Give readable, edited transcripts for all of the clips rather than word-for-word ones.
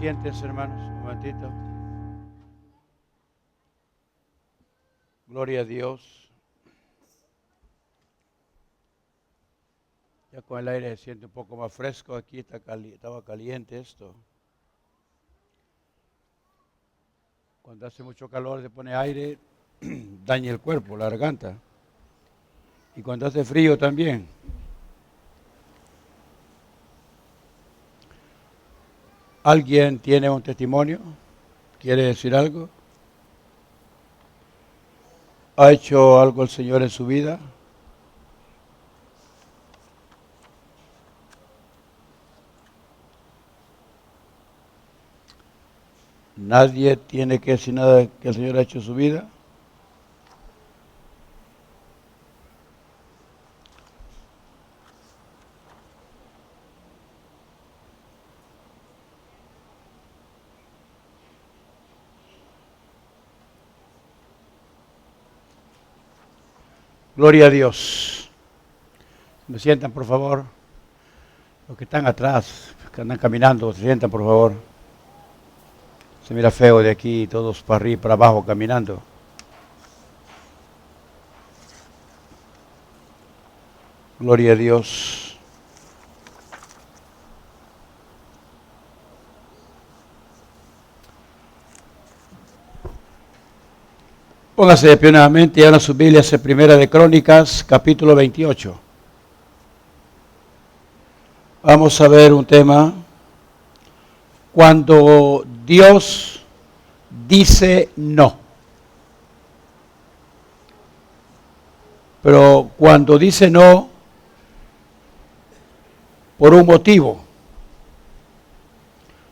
sientes, hermanos, un momentito. Gloria a Dios. Ya con el aire se siente un poco más fresco. Aquí estaba caliente esto. Cuando hace mucho calor se pone aire, daña el cuerpo, la garganta. Y cuando hace frío también. ¿Alguien tiene un testimonio? ¿Quiere decir algo? ¿Ha hecho algo el Señor en su vida? ¿Nadie tiene que decir nada que el Señor ha hecho en su vida? Gloria a Dios. Me sientan, por favor. Los que están atrás, que andan caminando, se sientan, por favor. Se mira feo de aquí, todos para arriba y para abajo caminando. Gloria a Dios. Póngase de pie nuevamente y abran sus Biblias en Primera de Crónicas, capítulo 28. Vamos a ver un tema. Cuando Dios dice no. Pero cuando dice no, por un motivo.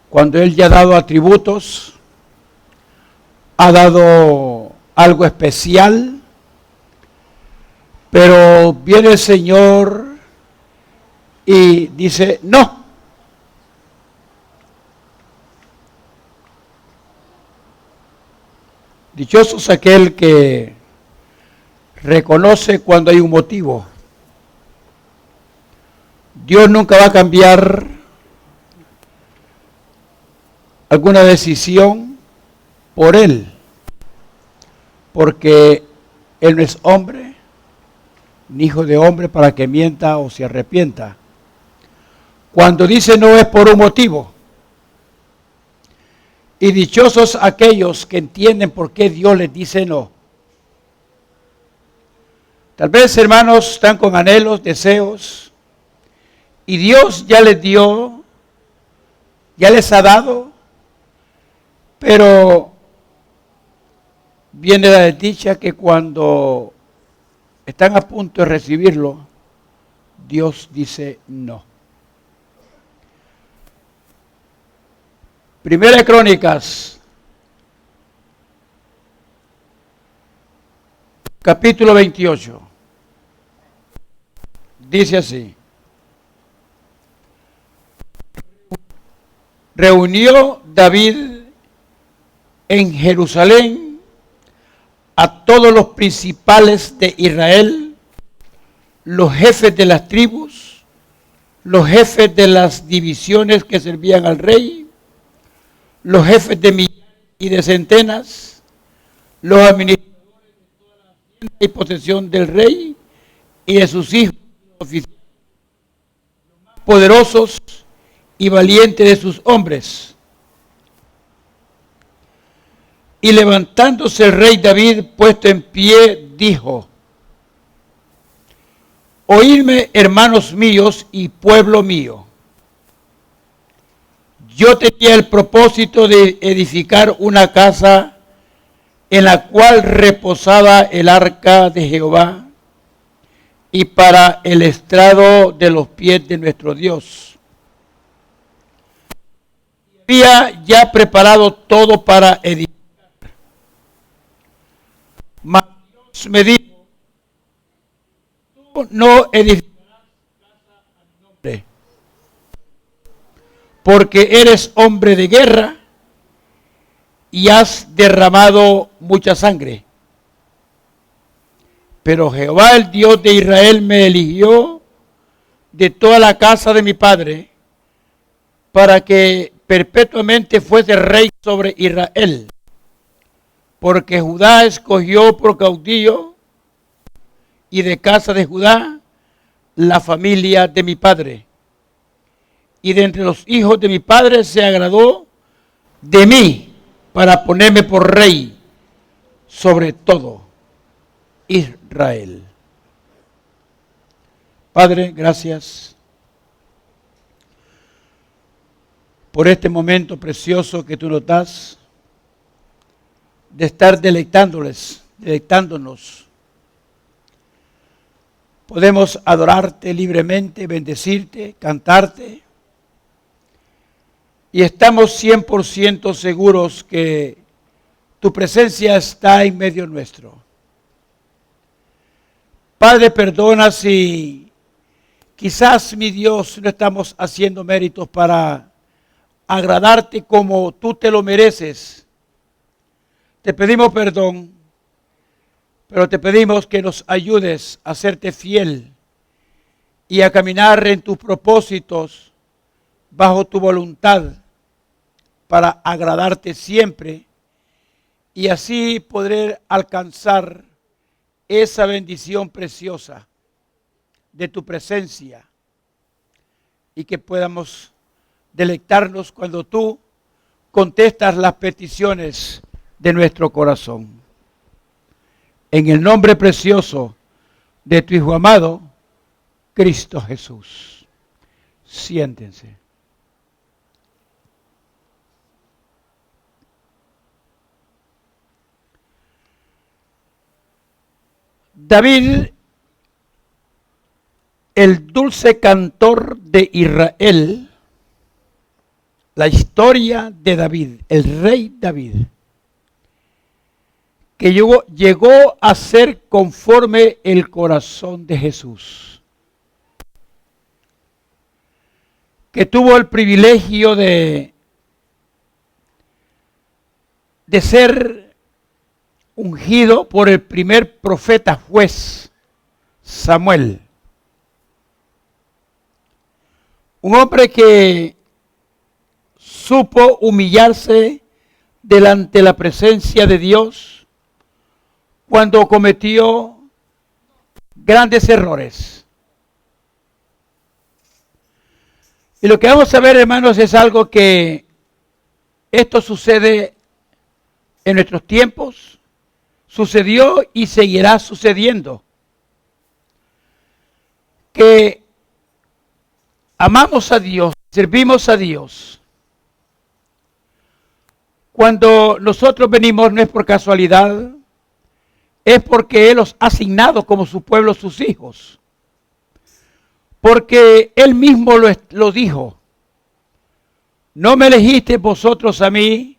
Cuando Él ya ha dado atributos, ha dado algo especial, pero viene el Señor y dice no. Dichoso es aquel que reconoce cuando hay un motivo. Dios nunca va a cambiar alguna decisión por Él, porque Él no es hombre, ni hijo de hombre para que mienta o se arrepienta. Cuando dice no es por un motivo. Y dichosos aquellos que entienden por qué Dios les dice no. Tal vez, hermanos, están con anhelos, deseos, y Dios ya les dio, ya les ha dado, pero viene la desdicha que cuando están a punto de recibirlo, Dios dice no. Primera de Crónicas, capítulo 28. Dice así. Reunió David en Jerusalén a todos los principales de Israel, los jefes de las tribus, los jefes de las divisiones que servían al rey, los jefes de millares y de centenas, los administradores de toda la hacienda y posesión del rey y de sus hijos oficiales, los más poderosos y valientes de sus hombres. Y levantándose el rey David, puesto en pie, dijo: oídme, hermanos míos y pueblo mío. Yo tenía el propósito de edificar una casa en la cual reposaba el arca de Jehová y para el estrado de los pies de nuestro Dios. Había ya preparado todo para edificar. Mas Dios me dijo: tú no edificarás casa a mi nombre, porque eres hombre de guerra y has derramado mucha sangre. Pero Jehová, el Dios de Israel, me eligió de toda la casa de mi padre para que perpetuamente fuese rey sobre Israel, porque Judá escogió por caudillo y de casa de Judá la familia de mi padre. Y de entre los hijos de mi padre se agradó de mí para ponerme por rey sobre todo Israel. Padre, gracias por este momento precioso que tú nos das de estar deleitándonos. Podemos adorarte libremente, bendecirte, cantarte. Y estamos 100% seguros que tu presencia está en medio nuestro. Padre, perdona si quizás, mi Dios, no estamos haciendo méritos para agradarte como tú te lo mereces. Te pedimos perdón, pero te pedimos que nos ayudes a serte fiel y a caminar en tus propósitos bajo tu voluntad para agradarte siempre y así poder alcanzar esa bendición preciosa de tu presencia y que podamos deleitarnos cuando tú contestas las peticiones de nuestro corazón. En el nombre precioso de tu Hijo amado, Cristo Jesús. Siéntense. David, el dulce cantor de Israel, la historia de David, el rey David, que llegó a ser conforme el corazón de Jesús, que tuvo el privilegio de ser ungido por el primer profeta juez, Samuel. Un hombre que supo humillarse delante de la presencia de Dios cuando cometió grandes errores. Y lo que vamos a ver, hermanos, es algo que esto sucede en nuestros tiempos, sucedió y seguirá sucediendo. Que amamos a Dios, servimos a Dios. Cuando nosotros venimos no es por casualidad, es porque Él los ha asignado como su pueblo, sus hijos. Porque Él mismo lo dijo. No me elegisteis vosotros a mí,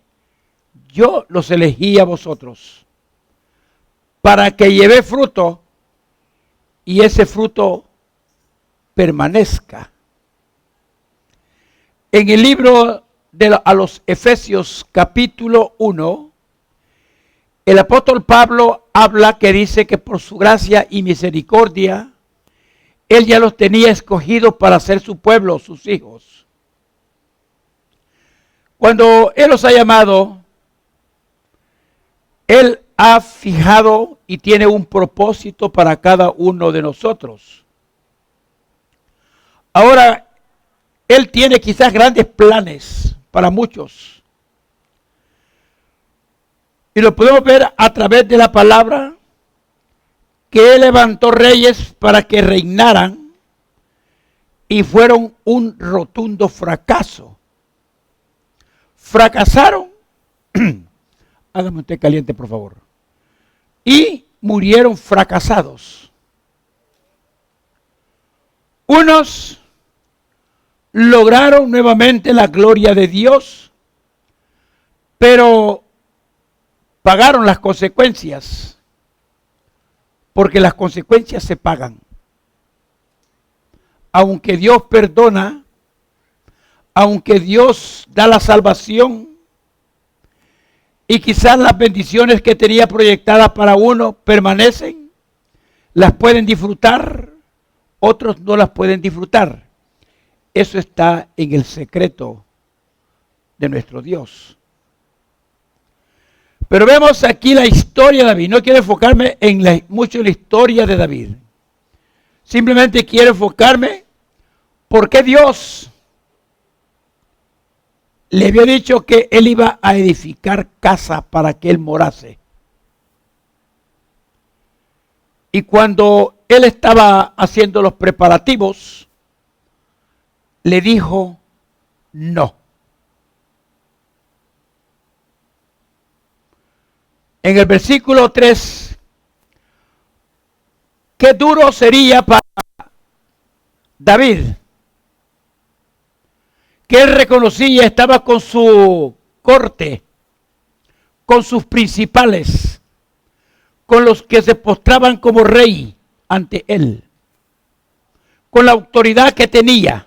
yo los elegí a vosotros. Para que lleve fruto y ese fruto permanezca. En el libro a los Efesios capítulo 1, el apóstol Pablo habla que dice que por su gracia y misericordia, Él ya los tenía escogidos para ser su pueblo, sus hijos. Cuando Él los ha llamado, Él ha fijado y tiene un propósito para cada uno de nosotros. Ahora, Él tiene quizás grandes planes para muchos. Y lo podemos ver a través de la palabra, que Él levantó reyes para que reinaran y fueron un rotundo fracaso. Fracasaron. Hágame un té caliente, por favor. Y murieron fracasados. Unos lograron nuevamente la gloria de Dios, pero pagaron las consecuencias, porque las consecuencias se pagan. Aunque Dios perdona, aunque Dios da la salvación, y quizás las bendiciones que tenía proyectadas para uno permanecen, las pueden disfrutar, otros no las pueden disfrutar. Eso está en el secreto de nuestro Dios. Pero vemos aquí la historia de David. No quiero enfocarme mucho en la historia de David. Simplemente quiero enfocarme por qué Dios le había dicho que él iba a edificar casa para que él morase. Y cuando él estaba haciendo los preparativos, le dijo no. En el versículo 3, qué duro sería para David, que él reconocía, estaba con su corte, con sus principales, con los que se postraban como rey ante él, con la autoridad que tenía,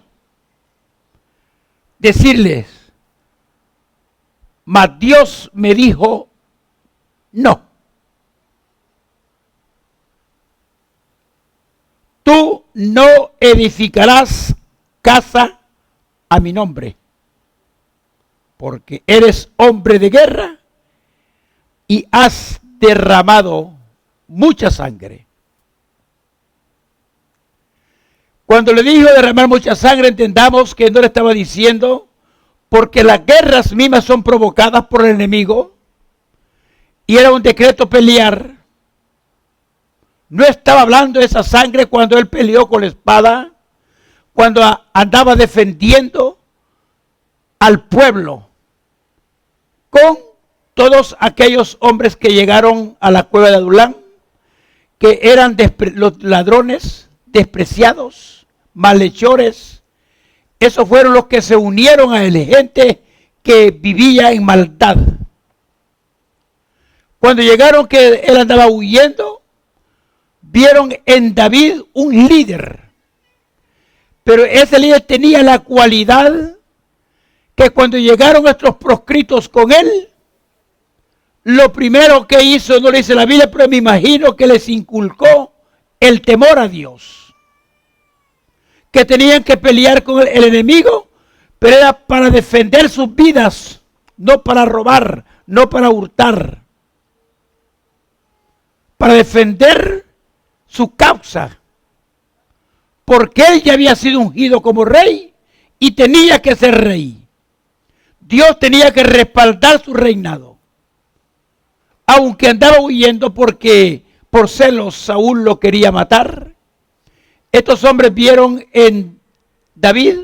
decirles, mas Dios me dijo no. Tú no edificarás casa a mi nombre, porque eres hombre de guerra y has derramado mucha sangre. Cuando le dijo derramar mucha sangre, entendamos que no le estaba diciendo porque las guerras mismas son provocadas por el enemigo y era un decreto pelear. No estaba hablando de esa sangre cuando él peleó con la espada, cuando andaba defendiendo al pueblo con todos aquellos hombres que llegaron a la cueva de Adulán, que eran los ladrones, despreciados, malhechores. Esos fueron los que se unieron a él, gente que vivía en maldad. Cuando llegaron que él andaba huyendo, vieron en David un líder. Pero ese líder tenía la cualidad que cuando llegaron estos proscritos con él, lo primero que hizo, no le dice la Biblia, pero me imagino que les inculcó el temor a Dios. Que tenían que pelear con el enemigo, pero era para defender sus vidas, no para robar, no para hurtar. Para defender su causa. Porque él ya había sido ungido como rey y tenía que ser rey. Dios tenía que respaldar su reinado. Aunque andaba huyendo porque por celos Saúl lo quería matar, estos hombres vieron en David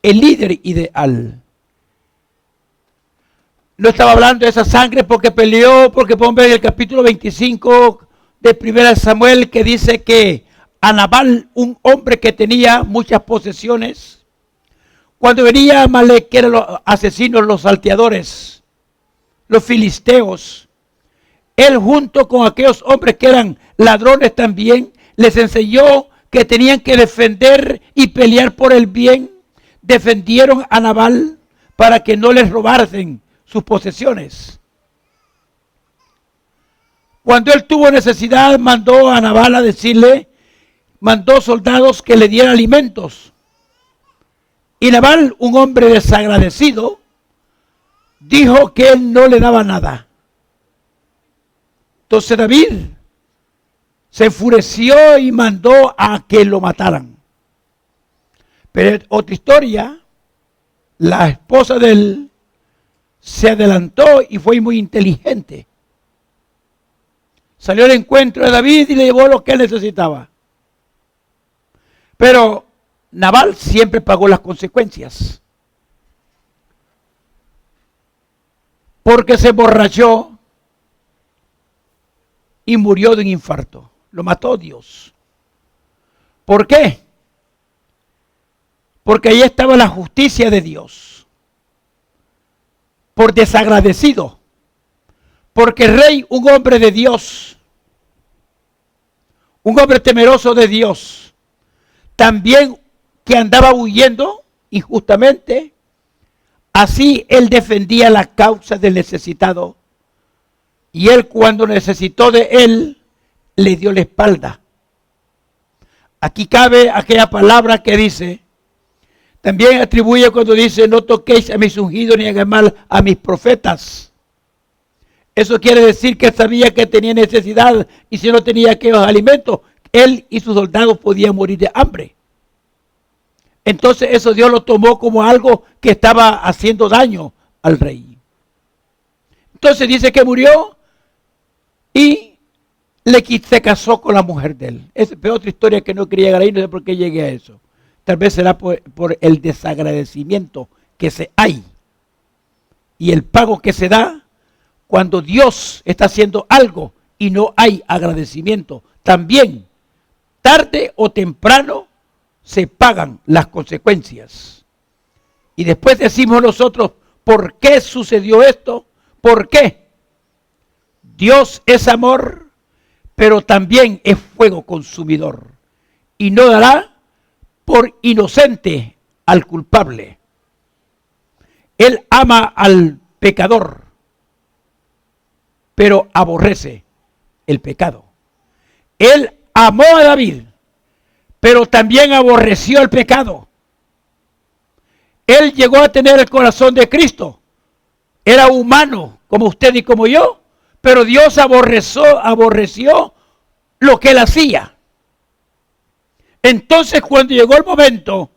el líder ideal. No estaba hablando de esa sangre porque peleó, porque podemos ver en el capítulo 25 de 1 Samuel que dice que a Nabal, un hombre que tenía muchas posesiones, cuando venía Amalek, que eran los asesinos, los salteadores, los filisteos, él junto con aquellos hombres que eran ladrones también, les enseñó que tenían que defender y pelear por el bien. Defendieron a Nabal para que no les robasen sus posesiones. Cuando él tuvo necesidad, mandó a Nabal a decirle, mandó soldados que le dieran alimentos. Y Nabal, un hombre desagradecido, dijo que él no le daba nada. Entonces David se enfureció y mandó a que lo mataran. Pero otra historia, la esposa de él se adelantó y fue muy inteligente. Salió al encuentro de David y le llevó lo que él necesitaba. Pero Nabal siempre pagó las consecuencias. Porque se emborrachó y murió de un infarto. Lo mató Dios. ¿Por qué? Porque ahí estaba la justicia de Dios. Por desagradecido. Porque el rey, un hombre de Dios, un hombre temeroso de Dios, también que andaba huyendo injustamente, así él defendía la causa del necesitado. Y él cuando necesitó de él, le dio la espalda. Aquí cabe aquella palabra que dice, También atribuye cuando dice, no toquéis a mis ungidos ni hagáis mal a mis profetas. Eso quiere decir que sabía que tenía necesidad y si no tenía aquellos alimentos, él y sus soldados podían morir de hambre. Entonces eso Dios lo tomó como algo que estaba haciendo daño al rey. Entonces dice que murió y se casó con la mujer de él. Es otra historia que no quería llegar ahí, no sé por qué llegué a eso. Tal vez será por el desagradecimiento que se hay y el pago que se da cuando Dios está haciendo algo y no hay agradecimiento. También, tarde o temprano, se pagan las consecuencias. Y después decimos nosotros, ¿por qué sucedió esto? ¿Por qué? Dios es amor, pero también es fuego consumidor. Y no dará por inocente al culpable. Él ama al pecador, pero aborrece el pecado. Él amó a David, pero también aborreció el pecado. Él llegó a tener el corazón de Cristo. Era humano, como usted y como yo, pero Dios aborreció lo que él hacía. Entonces, cuando llegó el momento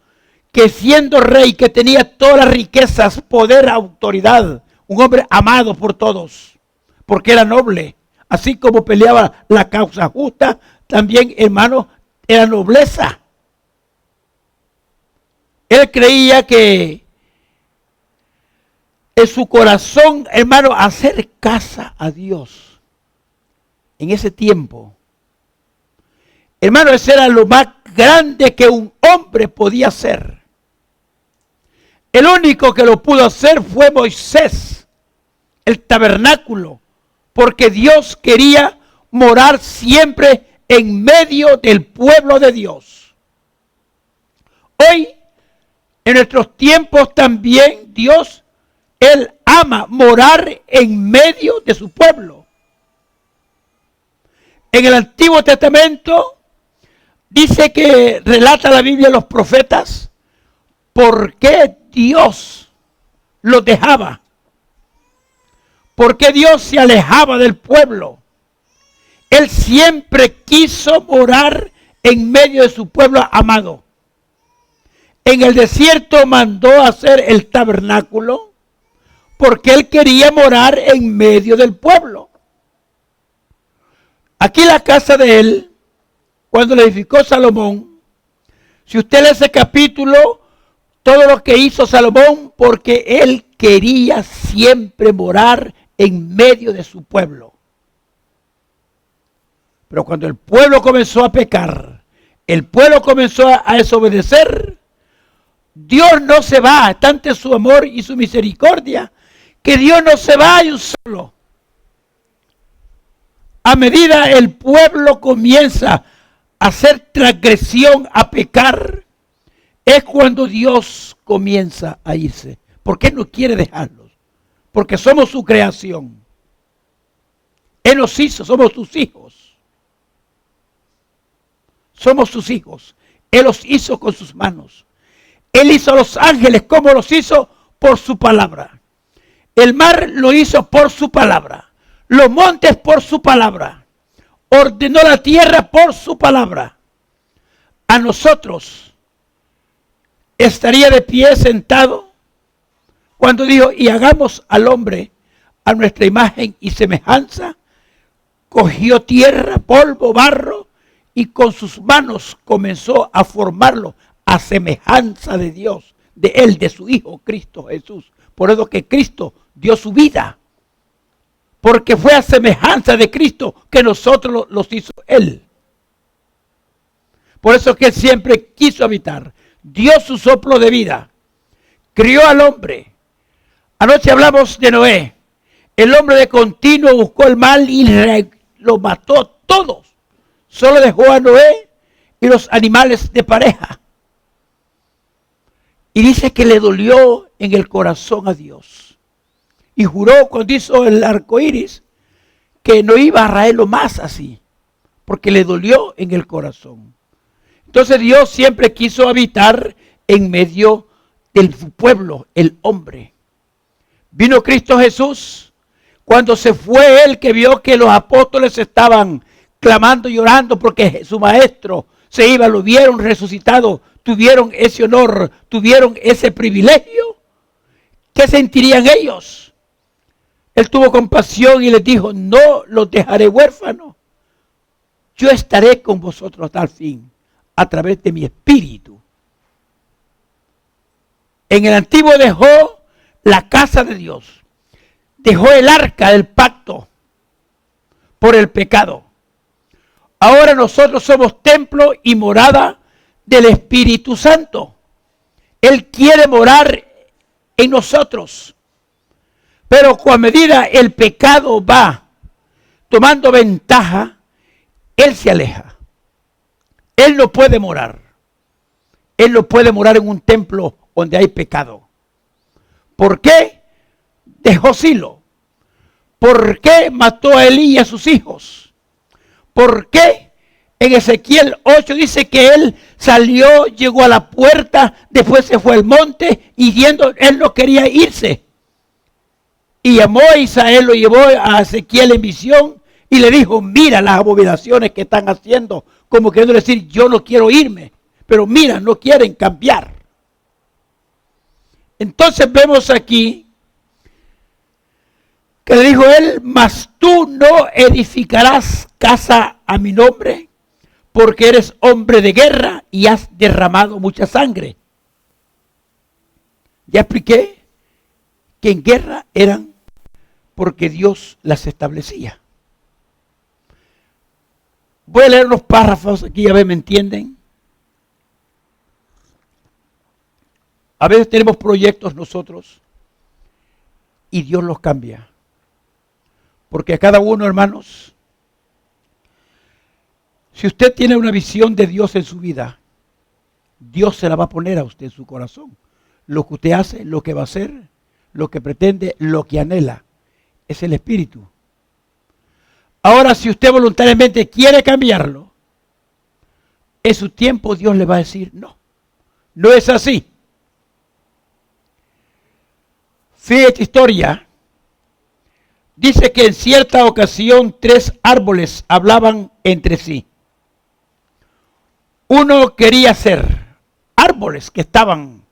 que siendo rey, que tenía todas las riquezas, poder, autoridad, un hombre amado por todos, porque era noble, así como peleaba la causa justa, también, hermano, era nobleza. Él creía que en su corazón, hermano, hacer casa a Dios en ese tiempo, hermano, eso era lo más grande que un hombre podía hacer. El único que lo pudo hacer fue Moisés, el tabernáculo, porque Dios quería morar siempre en medio del pueblo de Dios. Hoy, en nuestros tiempos también, Dios, Él ama morar en medio de su pueblo. En el Antiguo Testamento dice que relata la Biblia los profetas por qué Dios los dejaba. ¿Por qué Dios se alejaba del pueblo? Él siempre quiso morar en medio de su pueblo amado. En el desierto mandó hacer el tabernáculo porque él quería morar en medio del pueblo. Aquí la casa de él, cuando le edificó Salomón, si usted lee ese capítulo, todo lo que hizo Salomón, porque él quería siempre morar en medio de su pueblo. Pero cuando el pueblo comenzó a pecar, el pueblo comenzó a desobedecer, Dios no se va, tanto su amor y su misericordia, que Dios no se va de un solo. A medida el pueblo comienza a hacer transgresión, a pecar, es cuando Dios comienza a irse. Porque Él no quiere dejarlos. Porque somos su creación. Él nos hizo, somos sus hijos. Somos sus hijos. Él los hizo con sus manos. Él hizo a los ángeles como los hizo por su palabra. El mar lo hizo por su palabra. Los montes por su palabra. Ordenó la tierra por su palabra. A nosotros estaría de pie sentado cuando dijo, y hagamos al hombre a nuestra imagen y semejanza. Cogió tierra, polvo, barro y con sus manos comenzó a formarlo a semejanza de Dios, de Él, de su Hijo Cristo Jesús. Por eso que Cristo dio su vida, porque fue a semejanza de Cristo que nosotros los hizo Él. Por eso que Él siempre quiso habitar, dio su soplo de vida, crió al hombre. Anoche hablamos de Noé. El hombre de continuo buscó el mal y lo mató a todos. Solo dejó a Noé y los animales de pareja. Y dice que le dolió en el corazón a Dios. Y juró cuando hizo el arco iris que no iba a raerlo más así. Porque le dolió en el corazón. Entonces Dios siempre quiso habitar en medio de su pueblo, el hombre. Vino Cristo Jesús, cuando se fue él, que vio que los apóstoles estaban clamando y llorando porque su maestro se iba, lo vieron resucitado, tuvieron ese honor, tuvieron ese privilegio. ¿Qué sentirían ellos? Él tuvo compasión y les dijo: no los dejaré huérfanos. Yo estaré con vosotros hasta el fin, a través de mi espíritu. En el antiguo dejó la casa de Dios, dejó el arca del pacto por el pecado. Ahora nosotros somos templo y morada del Espíritu Santo. Él quiere morar en nosotros. Pero a medida el pecado va tomando ventaja, Él se aleja. Él no puede morar. Él no puede morar en un templo donde hay pecado. ¿Por qué dejó Silo? ¿Por qué mató a Elí y a sus hijos? ¿Por qué en Ezequiel 8 dice que él salió, llegó a la puerta, después se fue al monte y viendo, él no quería irse? Y llamó a Isaías, lo llevó a Ezequiel en visión y le dijo: mira las abominaciones que están haciendo, como queriendo decir: yo no quiero irme, pero mira, no quieren cambiar. Entonces vemos aquí que le dijo él: mas tú no edificarás casa a mi nombre, porque eres hombre de guerra y has derramado mucha sangre. Ya expliqué que en guerra eran porque Dios las establecía. Voy a leer unos párrafos aquí, a ver, ¿me entienden? A veces tenemos proyectos nosotros y Dios los cambia. Porque a cada uno, hermanos, si usted tiene una visión de Dios en su vida, Dios se la va a poner a usted en su corazón. Lo que usted hace, lo que va a hacer, lo que pretende, lo que anhela, es el Espíritu. Ahora, si usted voluntariamente quiere cambiarlo, en su tiempo Dios le va a decir: no, no es así. Fíjate historia. Dice que en cierta ocasión 3 árboles hablaban entre sí. Uno quería ser árboles que estaban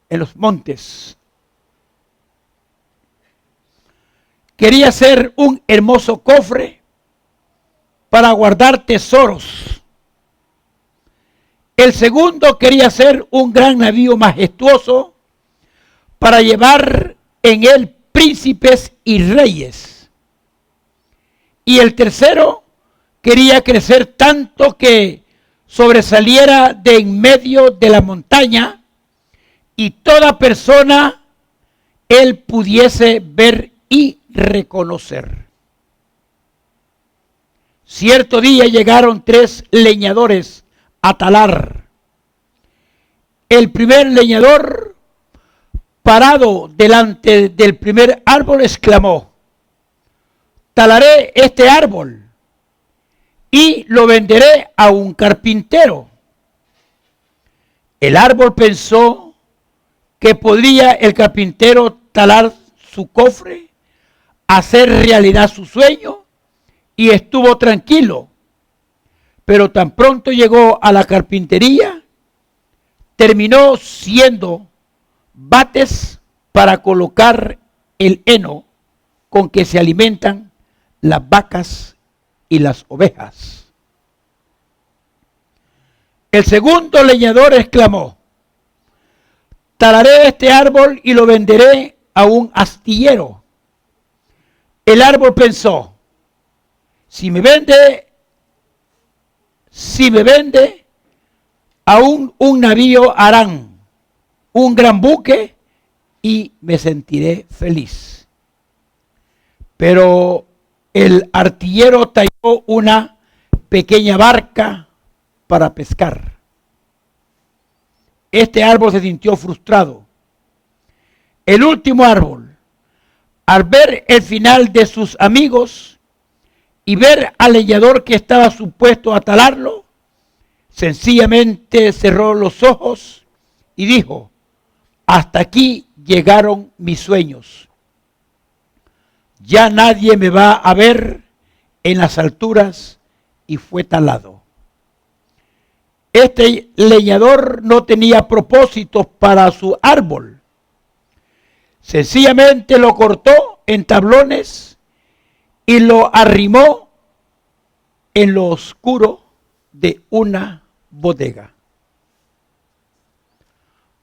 en los montes. Quería ser un hermoso cofre para guardar tesoros. El segundo quería ser un gran navío majestuoso para llevar en él príncipes y reyes. Y el tercero quería crecer tanto que sobresaliera de en medio de la montaña y toda persona él pudiese ver y reconocer. Cierto día llegaron 3 leñadores a talar. El primer leñador, parado delante del primer árbol, exclamó: talaré este árbol y lo venderé a un carpintero. El árbol pensó que podría el carpintero talar su cofre, hacer realidad su sueño, y estuvo tranquilo. Pero tan pronto llegó a la carpintería, terminó siendo bates para colocar el heno con que se alimentan las vacas y las ovejas. El segundo leñador exclamó: talaré este árbol y lo venderé a un astillero. El árbol pensó: si me vende aún un navío harán un gran buque y me sentiré feliz. Pero el artillero talló una pequeña barca para pescar. Este árbol se sintió frustrado. El último árbol, al ver el final de sus amigos y ver al leñador que estaba supuesto a talarlo, sencillamente cerró los ojos y dijo: hasta aquí llegaron mis sueños. Ya nadie me va a ver en las alturas, y fue talado. Este leñador no tenía propósitos para su árbol. Sencillamente lo cortó en tablones y lo arrimó en lo oscuro de una bodega.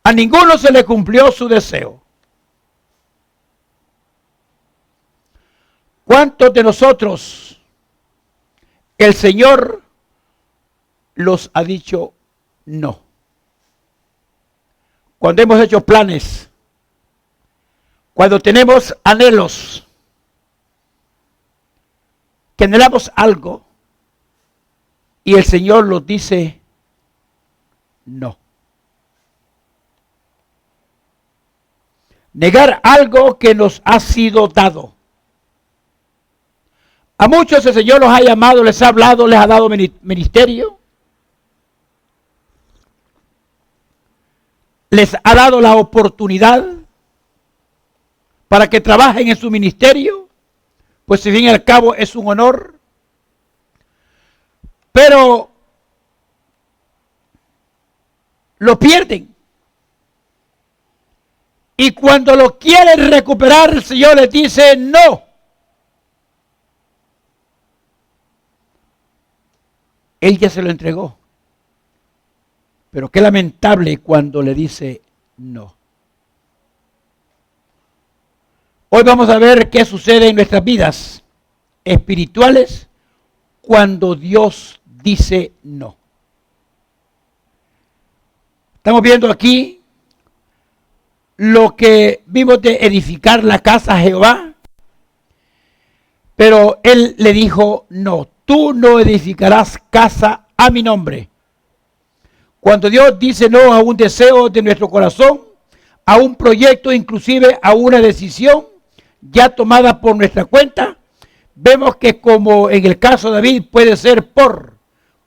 A ninguno se le cumplió su deseo. ¿Cuántos de nosotros el Señor los ha dicho no? Cuando hemos hecho planes, cuando tenemos anhelos, que anhelamos algo y el Señor nos dice no. Negar algo que nos ha sido dado. A muchos el Señor los ha llamado, les ha hablado, les ha dado ministerio. Les ha dado la oportunidad para que trabajen en su ministerio, pues si bien al cabo es un honor. Pero lo pierden. Y cuando lo quieren recuperar, el Señor les dice no. Él ya se lo entregó. Pero qué lamentable cuando le dice no. Hoy vamos a ver qué sucede en nuestras vidas espirituales cuando Dios dice no. Estamos viendo aquí lo que vimos de edificar la casa a Jehová. Pero él le dijo no. Tú no edificarás casa a mi nombre. Cuando Dios dice no a un deseo de nuestro corazón, a un proyecto, inclusive a una decisión ya tomada por nuestra cuenta, vemos que como en el caso de David puede ser por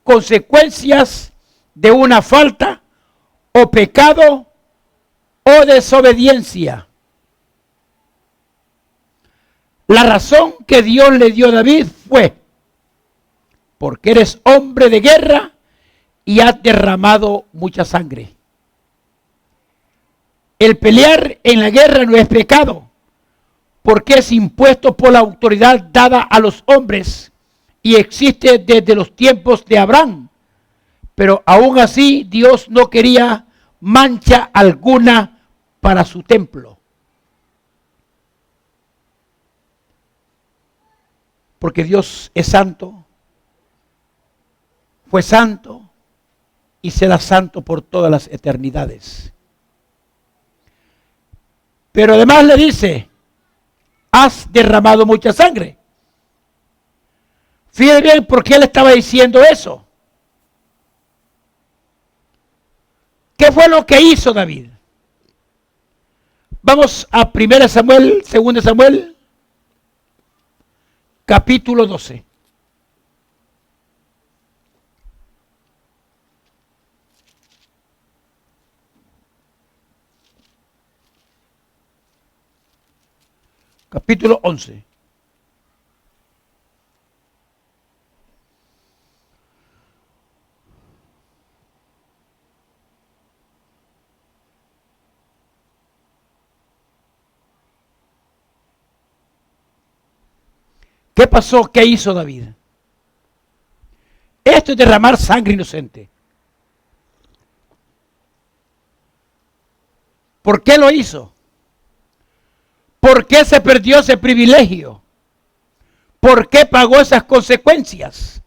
consecuencias de una falta o pecado o desobediencia. La razón que Dios le dio a David fue: porque eres hombre de guerra y has derramado mucha sangre. El pelear en la guerra no es pecado, porque es impuesto por la autoridad dada a los hombres y existe desde los tiempos de Abraham. Pero aún así Dios no quería mancha alguna para su templo. Porque Dios es santo, fue santo y será santo por todas las eternidades. Pero además le dice: has derramado mucha sangre. Fíjate bien por qué le estaba diciendo eso. ¿Qué fue lo que hizo David? Vamos a 1 Samuel, 2 Samuel, capítulo 12. Capítulo 11. ¿Qué pasó? ¿Qué hizo David? Esto es derramar sangre inocente. ¿Por qué lo hizo? ¿Por qué se perdió ese privilegio? ¿Por qué pagó esas consecuencias?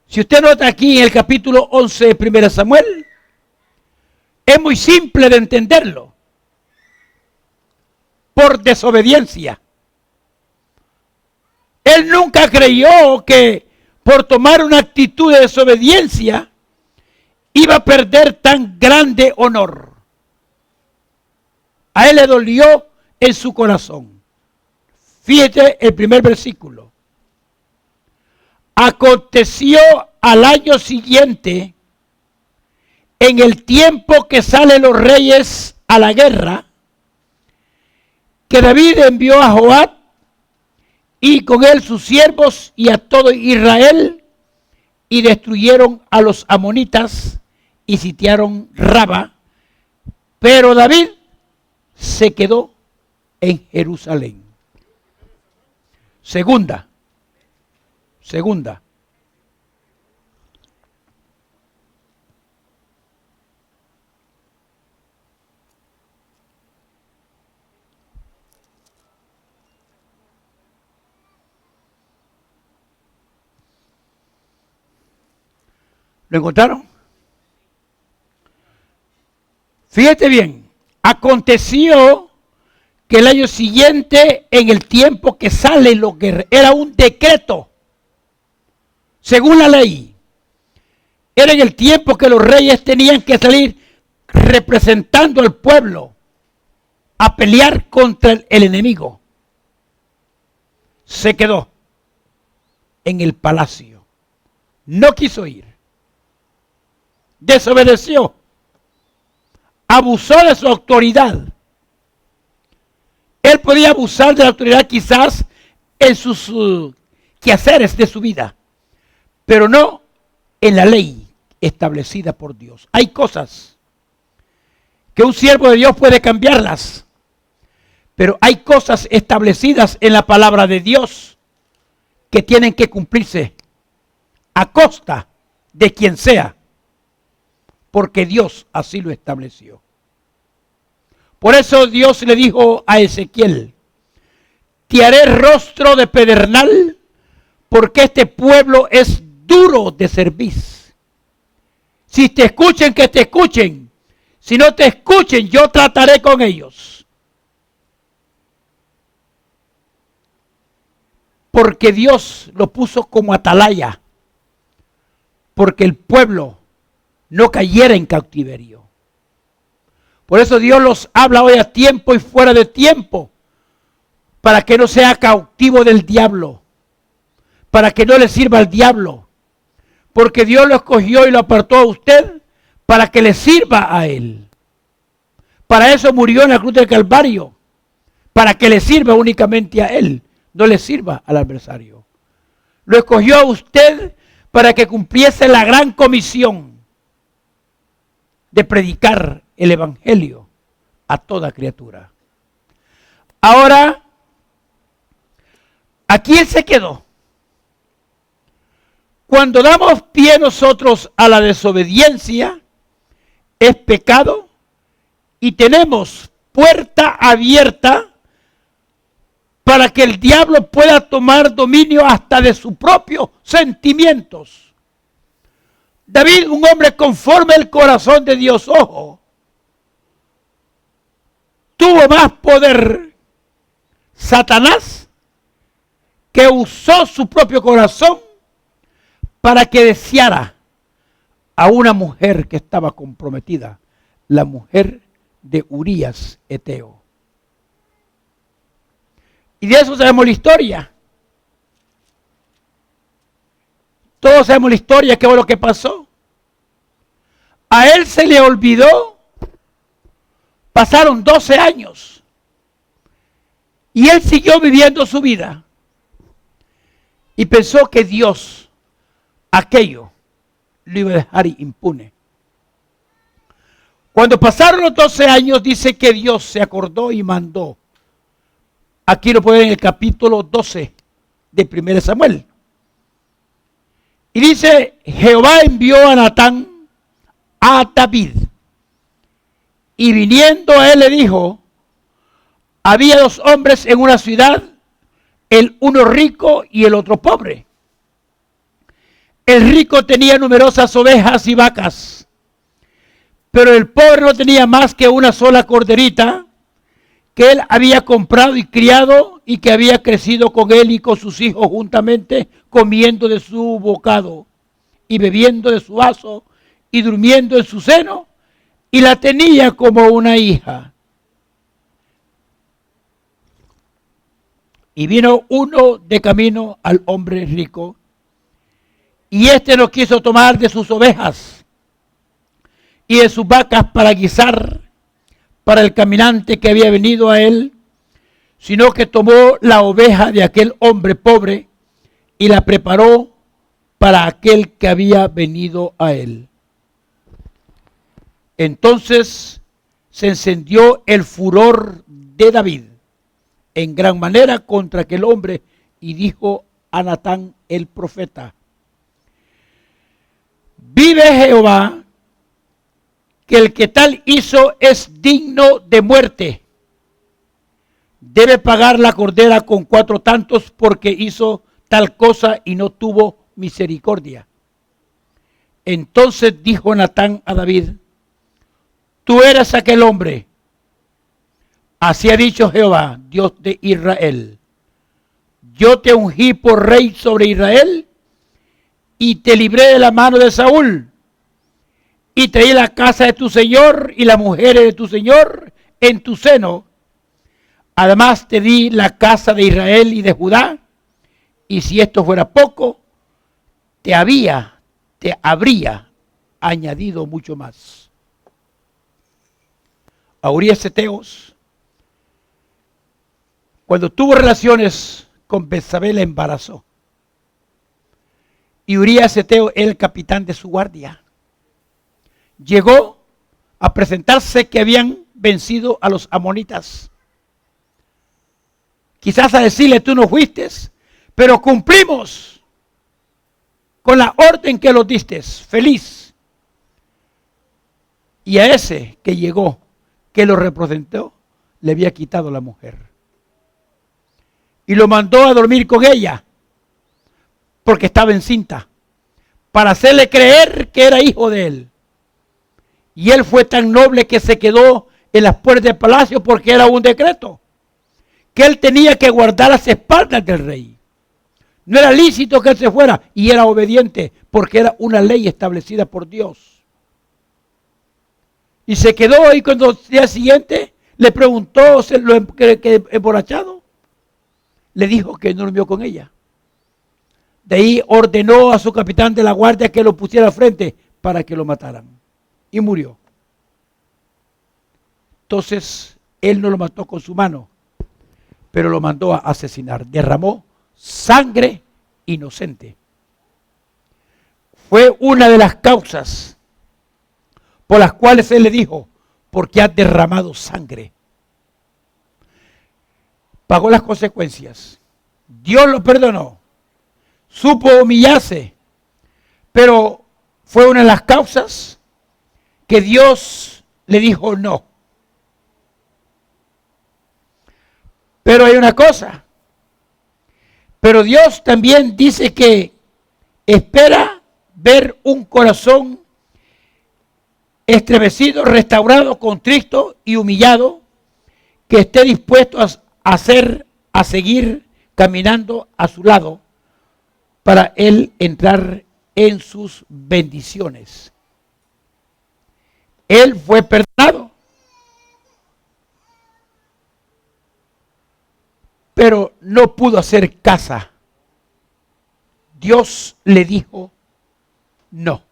Si usted nota aquí en el capítulo 11 de 1 Samuel, es muy simple de entenderlo. Por desobediencia. Él nunca creyó que por tomar una actitud de desobediencia iba a perder tan grande honor. A él le dolió en su corazón. Fíjate el primer versículo. Aconteció al año siguiente, en el tiempo que salen los reyes a la guerra, que David envió a Joab y con él sus siervos y a todo Israel, y destruyeron a los amonitas y sitiaron Raba, pero David se quedó en Jerusalén. Segunda. ¿Lo encontraron? Fíjate bien, aconteció que el año siguiente, en el tiempo que salen los guerreros, era un decreto, según la ley. Era en el tiempo que los reyes tenían que salir representando al pueblo a pelear contra el enemigo. Se quedó en el palacio. No quiso ir. Desobedeció. Abusó de su autoridad. Él podía abusar de la autoridad quizás en sus quehaceres de su vida, pero no en la ley establecida por Dios. Hay cosas que un siervo de Dios puede cambiarlas, pero hay cosas establecidas en la palabra de Dios que tienen que cumplirse a costa de quien sea, porque Dios así lo estableció. Por eso Dios le dijo a Ezequiel: te haré rostro de pedernal, porque este pueblo es duro de cerviz. Si te escuchen, que te escuchen. Si no te escuchen, yo trataré con ellos. Porque Dios lo puso como atalaya, porque el pueblo no cayera en cautiverio. Por eso Dios los habla hoy a tiempo y fuera de tiempo, para que no sea cautivo del diablo, para que no le sirva al diablo, porque Dios lo escogió y lo apartó a usted para que le sirva a él. Para eso murió en la cruz del Calvario, para que le sirva únicamente a él, no le sirva al adversario. Lo escogió a usted para que cumpliese la gran comisión de predicar el evangelio a toda criatura. Ahora, aquí él se quedó. Cuando damos pie nosotros a la desobediencia, es pecado y tenemos puerta abierta para que el diablo pueda tomar dominio hasta de sus propios sentimientos. David, un hombre conforme al corazón de Dios, ojo, tuvo más poder Satanás, que usó su propio corazón para que deseara a una mujer que estaba comprometida, la mujer de Urías Eteo. Y de eso sabemos la historia. Todos sabemos la historia, qué fue lo que pasó. A él se le olvidó. Pasaron 12 años. Y él siguió viviendo su vida. Y pensó que Dios aquello lo iba a dejar impune. Cuando pasaron los 12 años, dice que Dios se acordó y mandó. Aquí lo pueden en el capítulo 12 de 1 Samuel. Y dice: Jehová envió a Natán a David. Y viniendo a él le dijo: había 2 hombres en una ciudad, el uno rico y el otro pobre. El rico tenía numerosas ovejas y vacas, pero el pobre no tenía más que una sola corderita que él había comprado y criado, y que había crecido con él y con sus hijos juntamente, comiendo de su bocado y bebiendo de su vaso y durmiendo en su seno, y la tenía como una hija. Y vino uno de camino al hombre rico, y éste no quiso tomar de sus ovejas, y de sus vacas para guisar para el caminante que había venido a él, sino que tomó la oveja de aquel hombre pobre y la preparó para aquel que había venido a él. Entonces se encendió el furor de David en gran manera contra aquel hombre y dijo a Natán el profeta: vive Jehová, que el que tal hizo es digno de muerte. Debe pagar la cordera con 4 tantos porque hizo tal cosa y no tuvo misericordia. Entonces dijo Natán a David: tú eres aquel hombre. Así ha dicho Jehová, Dios de Israel: yo te ungí por rey sobre Israel y te libré de la mano de Saúl y traí la casa de tu señor y las mujeres de tu señor en tu seno. Además te di la casa de Israel y de Judá, y si esto fuera poco, te habría añadido mucho más. A Urías Heteos, cuando tuvo relaciones con Betsabé, la embarazó. Y Urías Heteo era el capitán de su guardia. Llegó a presentarse que habían vencido a los amonitas. Quizás a decirle: tú no fuiste, pero cumplimos con la orden que los diste. Feliz. Y a ese que llegó, que lo representó, le había quitado la mujer. Y lo mandó a dormir con ella, porque estaba encinta, para hacerle creer que era hijo de él. Y él fue tan noble que se quedó en las puertas del palacio, porque era un decreto que él tenía que guardar las espaldas del rey. No era lícito que él se fuera, y era obediente porque era una ley establecida por Dios. Y se quedó ahí. Cuando el día siguiente le preguntó que emborrachado, le dijo que no durmió con ella. De ahí ordenó a su capitán de la guardia que lo pusiera al frente para que lo mataran. Y murió. Entonces él no lo mató con su mano, pero lo mandó a asesinar. Derramó sangre inocente. Fue una de las causas por las cuales él le dijo: porque has derramado sangre. Pagó las consecuencias. Dios lo perdonó. Supo humillarse, pero fue una de las causas que Dios le dijo no. Pero hay una cosa. Pero Dios también dice que espera ver un corazón estremecido, restaurado, contrito y humillado, que esté dispuesto a seguir caminando a su lado para él entrar en sus bendiciones. Él fue perdonado, pero no pudo hacer casa. Dios le dijo no.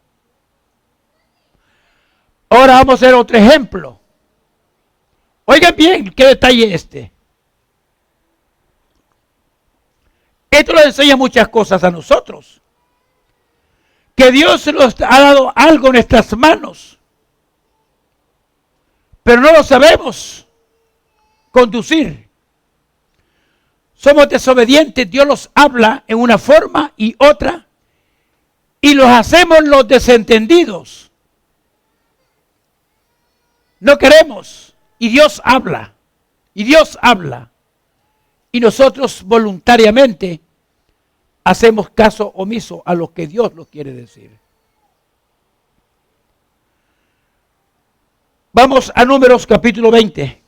Ahora vamos a ver otro ejemplo. Oigan bien, qué detalle este. Esto nos enseña muchas cosas a nosotros. Que Dios nos ha dado algo en nuestras manos, pero no lo sabemos conducir. Somos desobedientes. Dios nos habla en una forma y otra, y los hacemos los desentendidos. No queremos, y Dios habla, y nosotros voluntariamente hacemos caso omiso a lo que Dios nos quiere decir. Vamos a Números capítulo 20.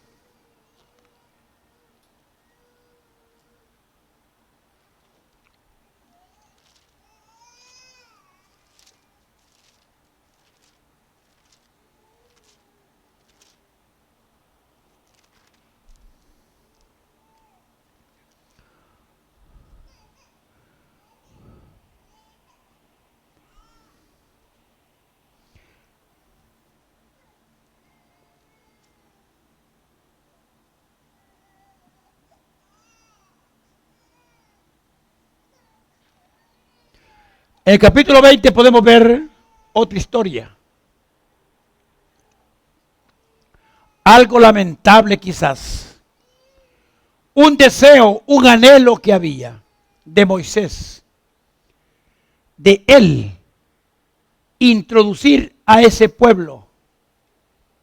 En el capítulo 20 podemos ver otra historia. Algo lamentable quizás. Un deseo, un anhelo que había de Moisés, de él introducir a ese pueblo,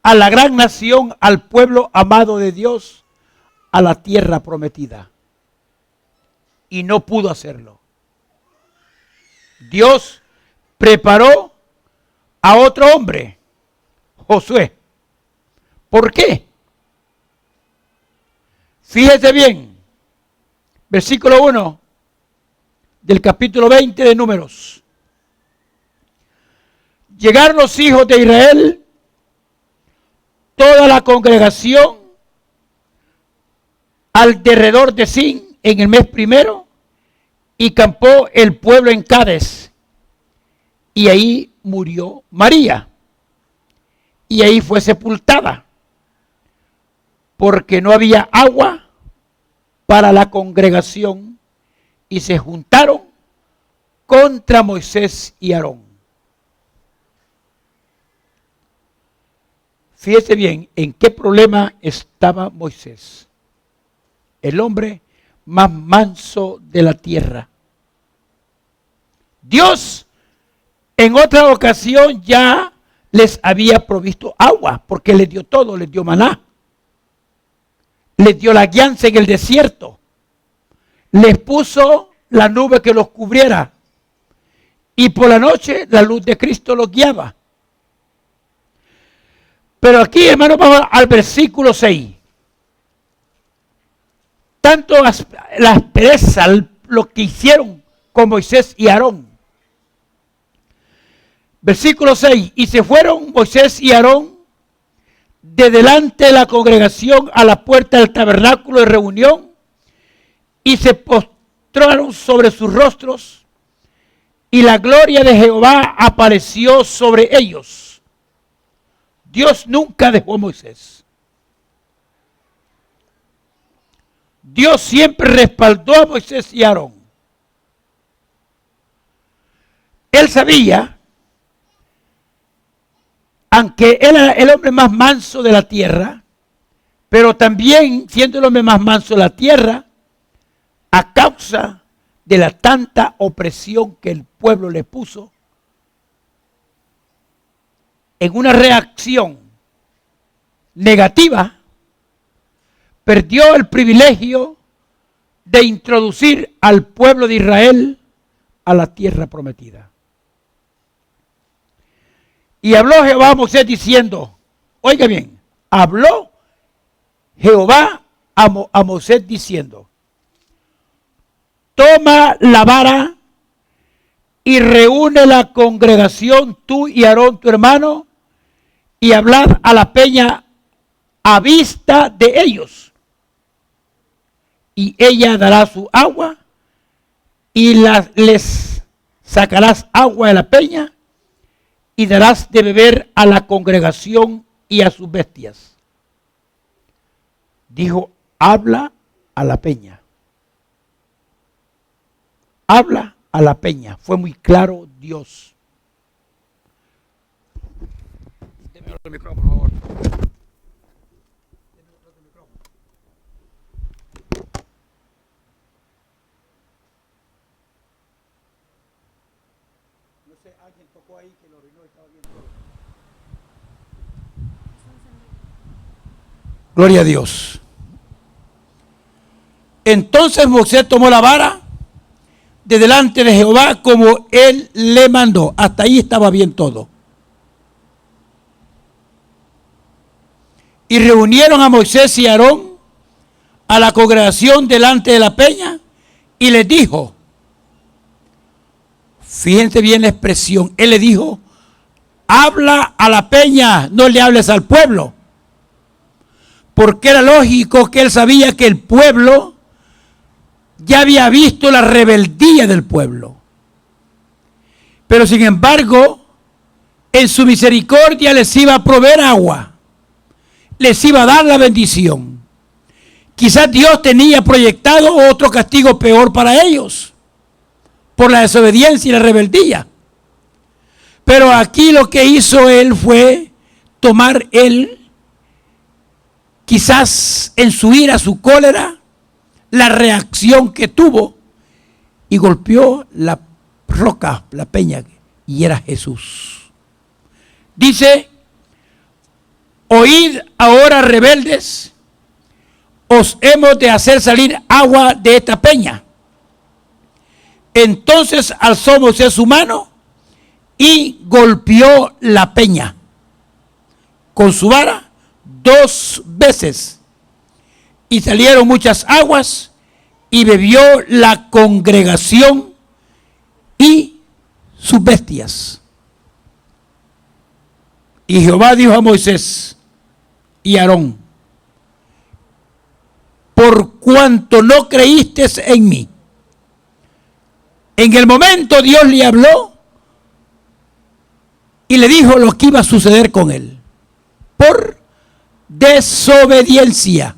a la gran nación, al pueblo amado de Dios, a la tierra prometida. Y no pudo hacerlo. Dios preparó a otro hombre, Josué. ¿Por qué? Fíjese bien, versículo 1 del capítulo 20 de Números. Llegaron los hijos de Israel, toda la congregación, al derredor de Sin en el mes primero, y campó el pueblo en Cades, y ahí murió María, y ahí fue sepultada, porque no había agua para la congregación, y se juntaron contra Moisés y Aarón. Fíjese bien en qué problema estaba Moisés, el hombre más manso de la tierra. Dios en otra ocasión ya les había provisto agua, porque les dio todo, les dio maná, les dio la guianza en el desierto, les puso la nube que los cubriera, y por la noche la luz de Cristo los guiaba. Pero aquí, hermano, vamos al versículo 6. Tanto la aspereza, lo que hicieron con Moisés y Aarón. Versículo 6. Y se fueron Moisés y Aarón de delante de la congregación a la puerta del tabernáculo de reunión, y se postraron sobre sus rostros, y la gloria de Jehová apareció sobre ellos. Dios nunca dejó a Moisés. Dios siempre respaldó a Moisés y a Aarón. Él sabía, aunque él era el hombre más manso de la tierra, pero también siendo el hombre más manso de la tierra, a causa de la tanta opresión que el pueblo le puso, en una reacción negativa, perdió el privilegio de introducir al pueblo de Israel a la tierra prometida. Y habló Jehová a Moisés diciendo, oiga bien, habló Jehová a Moisés diciendo, toma la vara y reúne la congregación, tú y Aarón tu hermano, y hablad a la peña a vista de ellos. Y ella dará su agua, y les sacarás agua de la peña, y darás de beber a la congregación y a sus bestias. Dijo, habla a la peña. Habla a la peña. Fue muy claro Dios. Deme otro micrófono, por favor. No sé, alguien tocó ahí que lo arruinó y estaba bien todo. Gloria a Dios. Entonces Moisés tomó la vara de delante de Jehová como él le mandó. Hasta ahí estaba bien todo. Y reunieron a Moisés y a Aarón a la congregación delante de la peña y les dijo, fíjense bien la expresión, él le dijo, habla a la peña, no le hables al pueblo. Porque era lógico que él sabía que el pueblo ya había visto la rebeldía del pueblo. Pero sin embargo, en su misericordia les iba a proveer agua. Les iba a dar la bendición. Quizás Dios tenía proyectado otro castigo peor para ellos. por la desobediencia y la rebeldía. Pero aquí lo que hizo él fue tomar él, quizás en su ira, su cólera, la reacción que tuvo, y golpeó la roca, la peña, y era Jesús. Dice: oíd ahora, rebeldes, os hemos de hacer salir agua de esta peña. Entonces alzó Moisés su mano y golpeó la peña con su vara 2 veces, y salieron muchas aguas, y bebió la congregación y sus bestias. Y Jehová dijo a Moisés y a Aarón: por cuanto no creíste en mí. En el momento Dios le habló y le dijo lo que iba a suceder con él. Por desobediencia.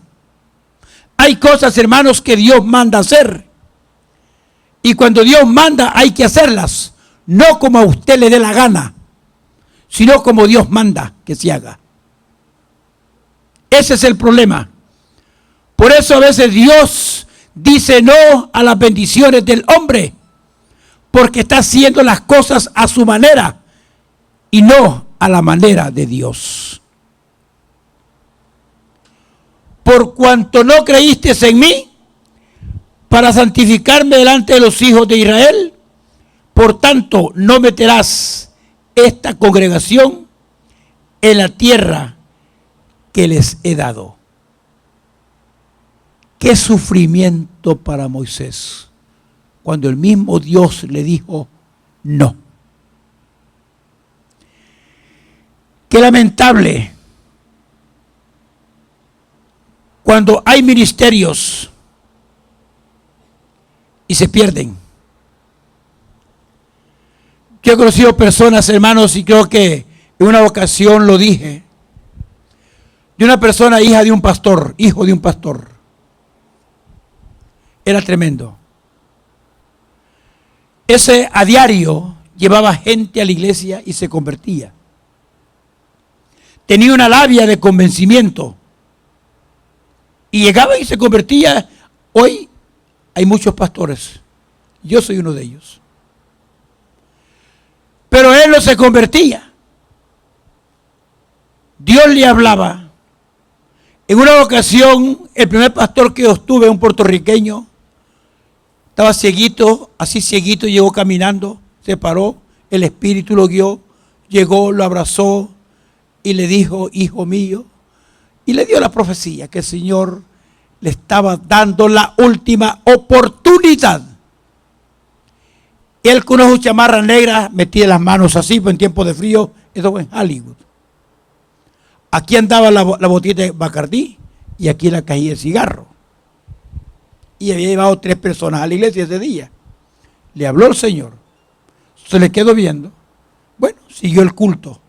Hay cosas, hermanos, que Dios manda hacer. Y cuando Dios manda hay que hacerlas. No como a usted le dé la gana, sino como Dios manda que se haga. Ese es el problema. Por eso a veces Dios dice no a las bendiciones del hombre, porque está haciendo las cosas a su manera y no a la manera de Dios. Por cuanto no creíste en mí, para santificarme delante de los hijos de Israel, por tanto no meterás esta congregación en la tierra que les he dado. Qué sufrimiento para Moisés, cuando el mismo Dios le dijo no. Qué lamentable cuando hay ministerios y se pierden. Yo he conocido personas, hermanos, y creo que en una ocasión lo dije, de una persona hija de un pastor, hijo de un pastor. Era tremendo. Ese a diario llevaba gente a la iglesia y se convertía. Tenía una labia de convencimiento. Y llegaba y se convertía. Hoy hay muchos pastores. Yo soy uno de ellos. Pero él no se convertía. Dios le hablaba. En una ocasión, el primer pastor que yo tuve, un puertorriqueño, estaba cieguito, así cieguito, llegó caminando, se paró, el Espíritu lo guió, llegó, lo abrazó y le dijo: hijo mío, y le dio la profecía que el Señor le estaba dando la última oportunidad. Él con una chamarra negra, metía las manos así, pues en tiempo de frío, eso fue en Hollywood. Aquí andaba la botella de Bacardí y aquí la cajilla de cigarro. Y había llevado 3 personas a la iglesia ese día. Le habló el Señor. Se le quedó viendo. Bueno, siguió el culto.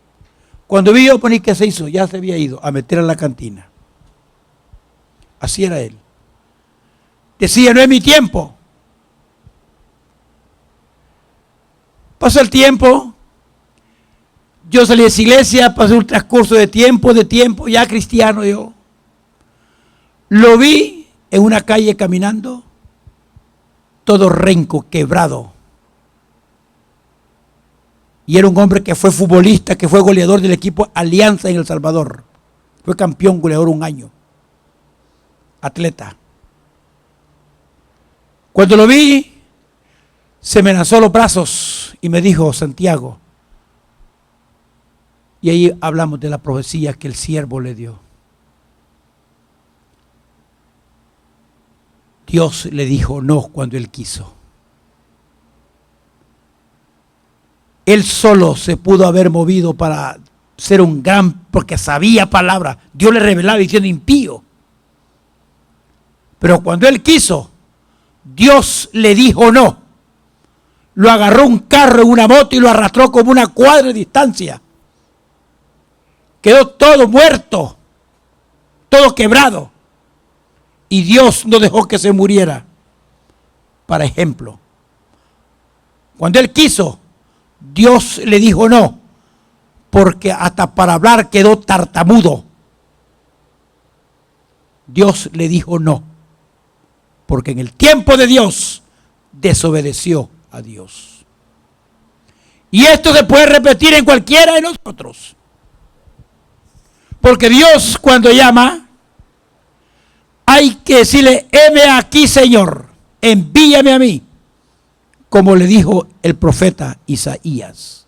Cuando vi yo, ¿qué se hizo? Ya se había ido a meter a la cantina. Así era él. Decía: no es mi tiempo. Pasó el tiempo. Yo salí de esa iglesia, pasé un transcurso de tiempo, ya cristiano yo. Lo vi en una calle caminando, todo renco, quebrado. Y era un hombre que fue futbolista, que fue goleador del equipo Alianza en El Salvador. Fue campeón goleador un año. Atleta. Cuando lo vi, se me lanzó los brazos y me dijo: Santiago. Y ahí hablamos de la profecía que el siervo le dio. Dios le dijo no cuando él quiso. Él solo se pudo haber movido para ser un gran, porque sabía palabra. Dios le revelaba diciendo impío. Pero cuando él quiso, Dios le dijo no. Lo agarró un carro en una moto y lo arrastró como una cuadra de distancia. Quedó todo muerto, todo quebrado. Y Dios no dejó que se muriera. Para ejemplo, Cuando él quiso, Dios le dijo no, porque hasta para hablar quedó tartamudo. Dios le dijo no, porque en el tiempo de Dios desobedeció a Dios. Y esto se puede repetir en cualquiera de nosotros. Porque Dios, cuando llama, hay que decirle: heme aquí, Señor, envíame a mí, como le dijo el profeta Isaías.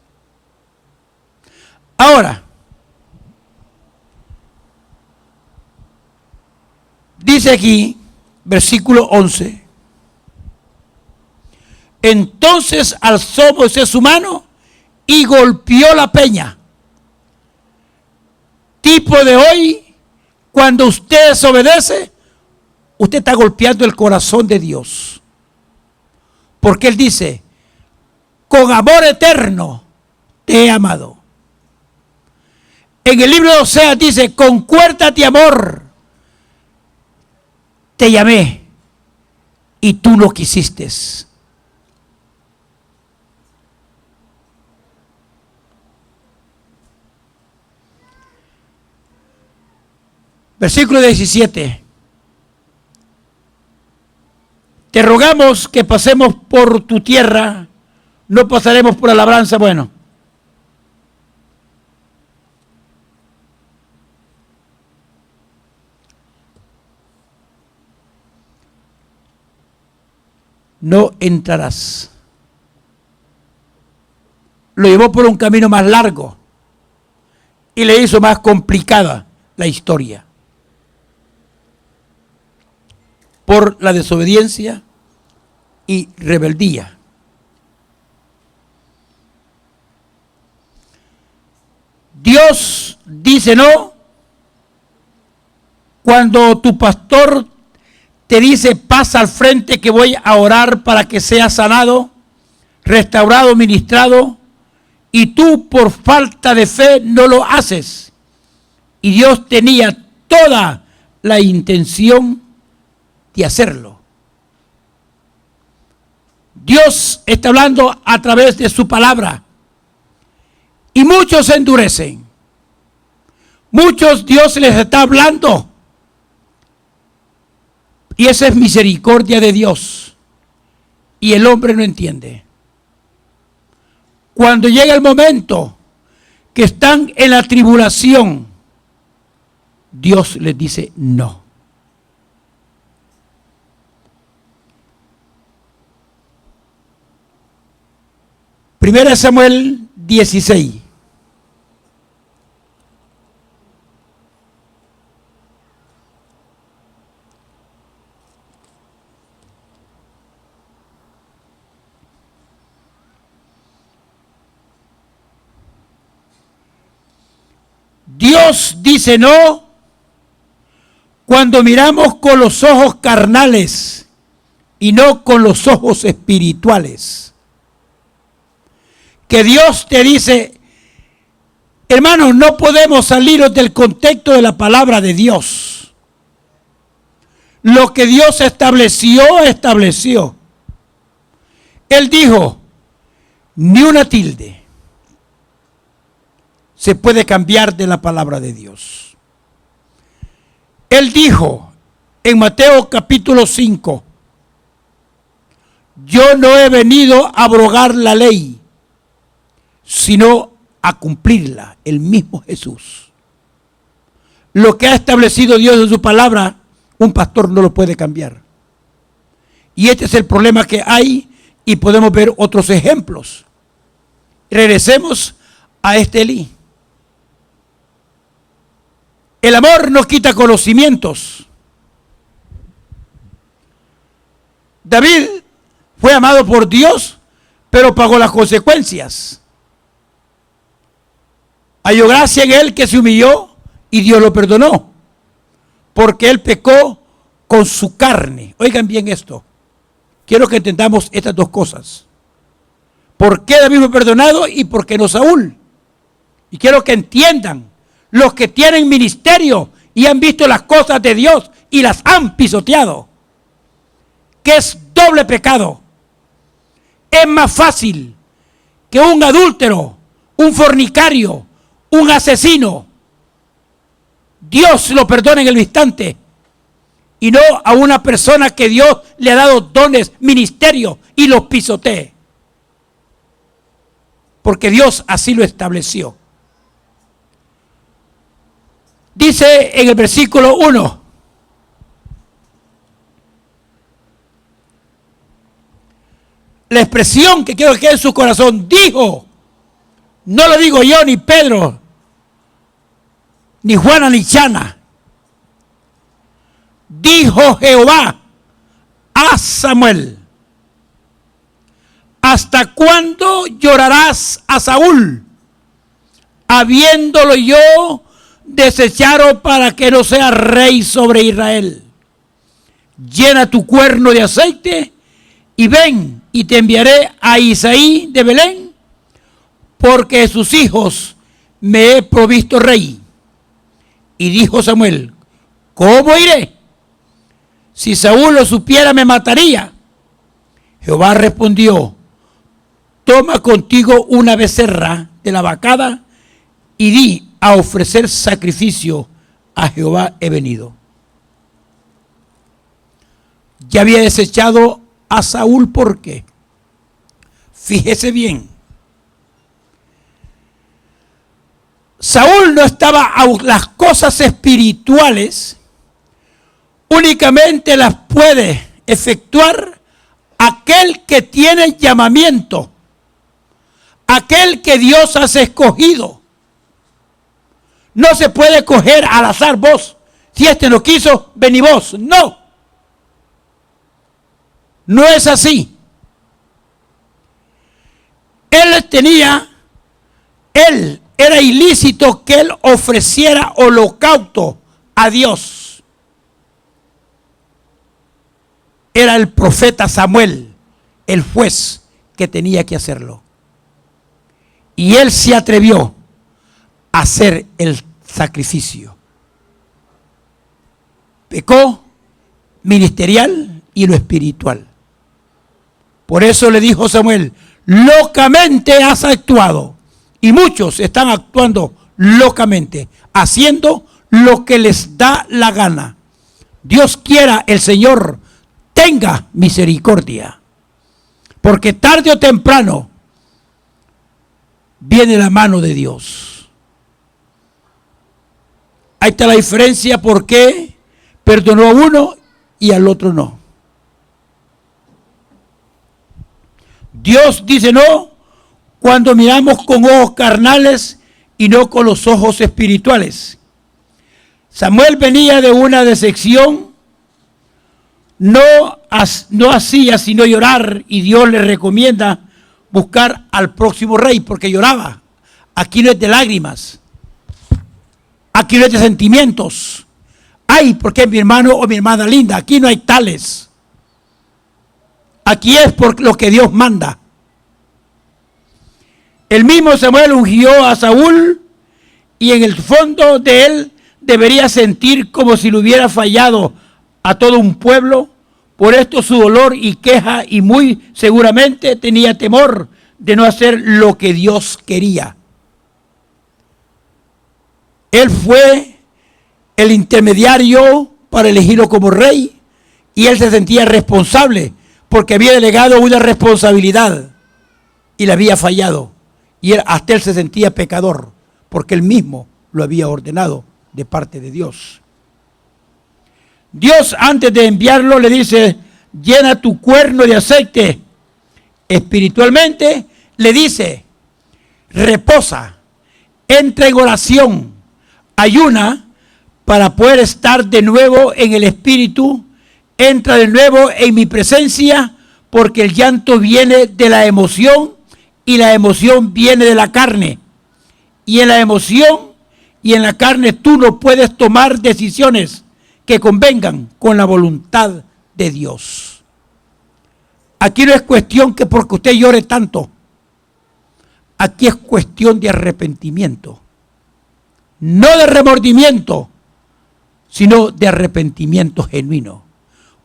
Ahora, dice aquí, versículo 11: entonces alzó Moisés su mano y golpeó la peña. Tipo de hoy, cuando usted desobedece, usted está golpeando el corazón de Dios. Porque Él dice: con amor eterno te he amado. En el libro de Oseas dice: con cuerdas de amor te llamé y tú no quisiste. Versículo 17. Te rogamos que pasemos por tu tierra, no pasaremos por la labranza. Bueno, no entrarás. Lo llevó por un camino más largo y le hizo más complicada la historia. Por la desobediencia y rebeldía. Dios dice no cuando tu pastor te dice: pasa al frente que voy a orar para que seas sanado, restaurado, ministrado, y tú por falta de fe no lo haces. Y Dios tenía toda la intención de hacerlo. Dios está hablando a través de su palabra y muchos se endurecen. Muchos Dios les está hablando y esa es misericordia de Dios y el hombre no entiende. Cuando llega el momento que están en la tribulación, Dios les dice no. Primera Samuel 16. Dios dice no cuando miramos con los ojos carnales y no con los ojos espirituales. Que Dios te dice: hermanos, no podemos salirnos del contexto de la palabra de Dios. Lo que Dios estableció, estableció. Él dijo: ni una tilde se puede cambiar de la palabra de Dios. Él dijo en Mateo capítulo 5: yo no he venido a abrogar la ley, sino a cumplirla. El mismo Jesús. Lo que ha establecido Dios en su palabra, un pastor no lo puede cambiar. Y este es el problema que hay, y podemos ver otros ejemplos. Regresemos a este Elí. El amor no quita conocimientos. David fue amado por Dios, pero pagó las consecuencias. Halló gracia en él que se humilló y Dios lo perdonó, porque él pecó con su carne. Oigan bien esto. Quiero que entendamos estas dos cosas. ¿Por qué David fue perdonado y por qué no Saúl? Y quiero que entiendan los que tienen ministerio y han visto las cosas de Dios y las han pisoteado, que es doble pecado. Es más fácil que un adúltero, un fornicario, un asesino, Dios lo perdone en el instante, y no a una persona que Dios le ha dado dones, ministerios, y los pisotee. Porque Dios así lo estableció. Dice en el versículo 1, la expresión que quiero que quede en su corazón, dijo, no lo digo yo, ni Pedro, ni Juana, ni Chana. Dijo Jehová a Samuel, ¿hasta cuándo llorarás a Saúl, habiéndolo yo desechado para que no sea rey sobre Israel? Llena tu cuerno de aceite y ven, y te enviaré a Isaí de Belén, porque de sus hijos me he provisto rey. Y dijo Samuel, ¿cómo iré? Si Saúl lo supiera, me mataría. Jehová respondió, toma contigo una becerra de la vacada y di, a ofrecer sacrificio a Jehová he venido. Ya había desechado a Saúl, ¿por qué? Fíjese bien. Saúl no estaba a las cosas espirituales, únicamente las puede efectuar aquel que tiene llamamiento, aquel que Dios has escogido. No se puede coger al azar vos. Si este no quiso, vení vos. No. No es así. Él era ilícito que él ofreciera holocausto a Dios. Era el profeta Samuel, el juez, que tenía que hacerlo. Y él se atrevió a hacer el sacrificio. Pecó ministerial y lo espiritual. Por eso le dijo Samuel, locamente has actuado. Y muchos están actuando locamente, haciendo lo que les da la gana. Dios quiera el Señor tenga misericordia, porque tarde o temprano viene la mano de Dios. Ahí está la diferencia, por qué perdonó a uno y al otro no. Dios dice no cuando miramos con ojos carnales y no con los ojos espirituales. Samuel venía de una decepción, no hacía sino llorar, y Dios le recomienda buscar al próximo rey porque lloraba. Aquí no es de lágrimas, aquí no es de sentimientos. Ay, porque es mi hermano o mi hermana linda. Aquí no hay tales. Aquí es por lo que Dios manda. El mismo Samuel ungió a Saúl, y en el fondo de él debería sentir como si le hubiera fallado a todo un pueblo. Por esto su dolor y queja, y muy seguramente tenía temor de no hacer lo que Dios quería. Él fue el intermediario para elegirlo como rey, y él se sentía responsable porque había delegado una responsabilidad y le había fallado. Y hasta él se sentía pecador porque él mismo lo había ordenado de parte de Dios. Dios, antes de enviarlo, le dice, llena tu cuerno de aceite. Espiritualmente le dice, reposa, entra en oración, ayuna para poder estar de nuevo en el espíritu, entra de nuevo en mi presencia, porque el llanto viene de la emoción y la emoción viene de la carne. Y en la emoción y en la carne tú no puedes tomar decisiones que convengan con la voluntad de Dios. Aquí no es cuestión que porque usted llore tanto. Aquí es cuestión de arrepentimiento. No de remordimiento, sino de arrepentimiento genuino.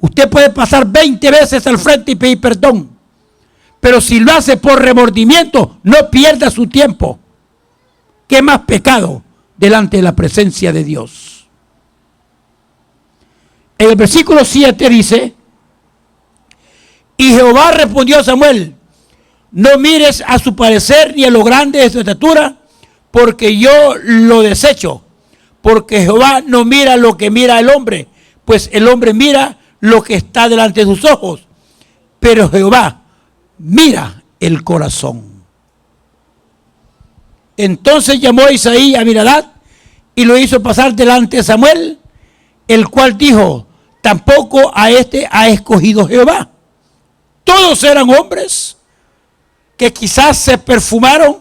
Usted puede pasar 20 veces al frente y pedir perdón, Pero si lo hace por remordimiento, no pierda su tiempo. ¿Qué más pecado delante de la presencia de Dios? En el versículo 7 dice: y Jehová respondió a Samuel: no mires a su parecer ni a lo grande de su estatura, porque yo lo desecho. Porque Jehová no mira lo que mira el hombre, pues el hombre mira lo que está delante de sus ojos, pero Jehová mira el corazón. Entonces llamó a Isaí a Abinadab y lo hizo pasar delante de Samuel, el cual dijo: tampoco a este ha escogido Jehová. Todos eran hombres que quizás se perfumaron,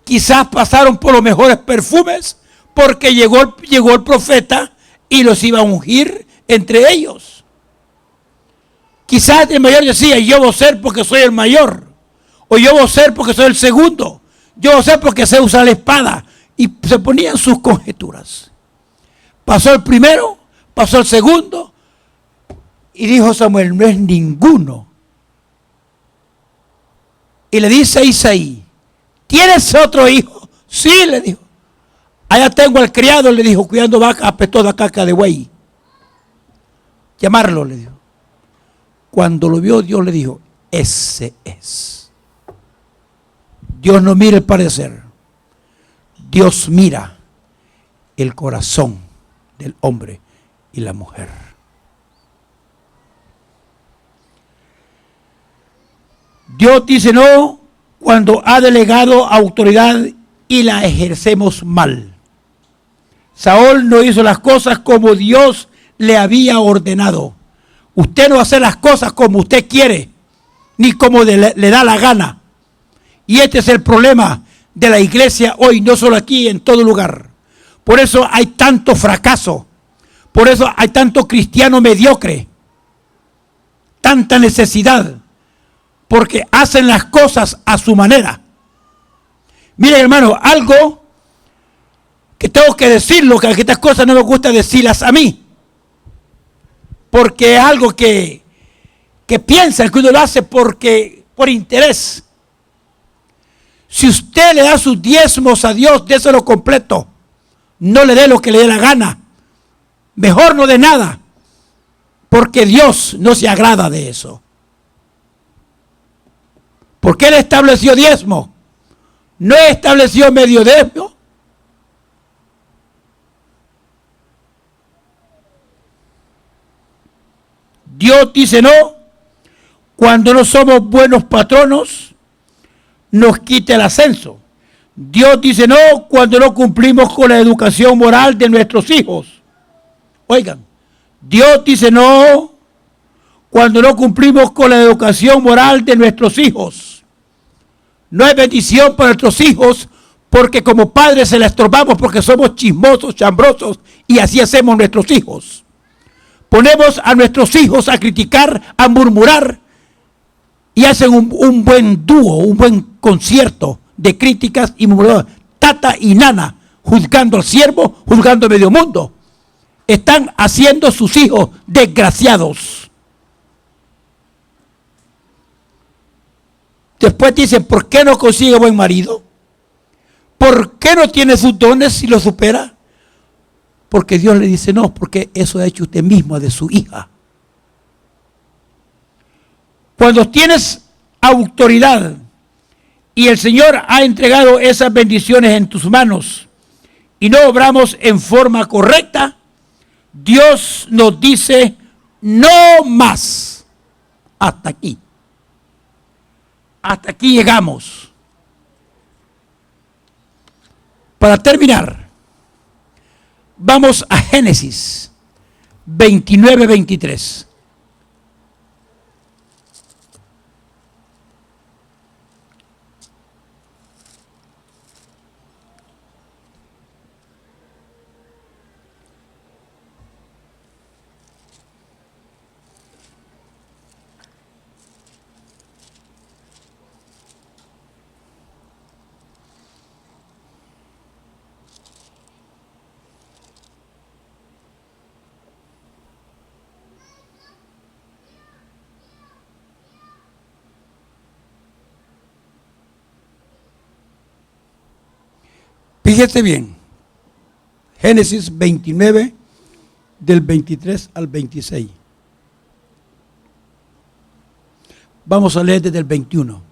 quizás pasaron por los mejores perfumes, porque llegó el profeta y los iba a ungir entre ellos. Quizás el mayor decía: yo voy a ser porque soy el mayor, o yo voy a ser porque soy el segundo, yo voy a ser porque sé usar la espada, y se ponían sus conjeturas. Pasó el primero, pasó el segundo, y dijo Samuel: no es ninguno. Y le dice a Isaí: ¿tienes otro hijo? Sí, le dijo. Allá tengo al criado, le dijo, cuidando vaca, apestó la caca de buey. Llamarlo, le dijo. Cuando lo vio, Dios le dijo: ese es. Dios no mira el parecer, Dios mira el corazón del hombre y la mujer. Dios dice no cuando ha delegado autoridad y la ejercemos mal. Saúl no hizo las cosas como Dios le había ordenado. Usted no hace las cosas como usted quiere, ni como le da la gana. Y este es el problema de la iglesia hoy, no solo aquí, en todo lugar. Por eso hay tanto fracaso. Por eso hay tanto cristiano mediocre. Tanta necesidad. Porque hacen las cosas a su manera. Miren, hermano, algo que tengo que decirlo, que estas cosas no me gusta decirlas a mí. Porque es algo que piensan que uno lo hace por interés. Si usted le da sus diezmos a Dios, déselo completo. No le dé lo que le dé la gana. Mejor no de nada. Porque Dios no se agrada de eso. ¿Por qué Él estableció diezmo? ¿No estableció medio diezmo? Dios dice no cuando no somos buenos patronos, nos quita el ascenso. Dios dice no cuando no cumplimos con la educación moral de nuestros hijos. Oigan, Dios dice no cuando no cumplimos con la educación moral de nuestros hijos. No hay bendición para nuestros hijos porque como padres se la estorbamos porque somos chismosos, chambrosos y así hacemos nuestros hijos. Ponemos a nuestros hijos a criticar, a murmurar y hacen un buen dúo, un buen concierto de críticas y murmuraciones. Tata y nana, juzgando al siervo, juzgando a medio mundo. Están haciendo sus hijos desgraciados. Después dicen, ¿por qué no consigue buen marido? ¿Por qué no tiene sus dones si lo supera? Porque Dios le dice no, porque eso ha hecho usted mismo de su hija. Cuando tienes autoridad y el Señor ha entregado esas bendiciones en tus manos y no obramos en forma correcta, Dios nos dice no más. Hasta aquí. Hasta aquí llegamos. Para terminar, vamos a Génesis 29-23. Fíjese bien, Génesis 29, del 23 al 26. Vamos a leer desde el 21.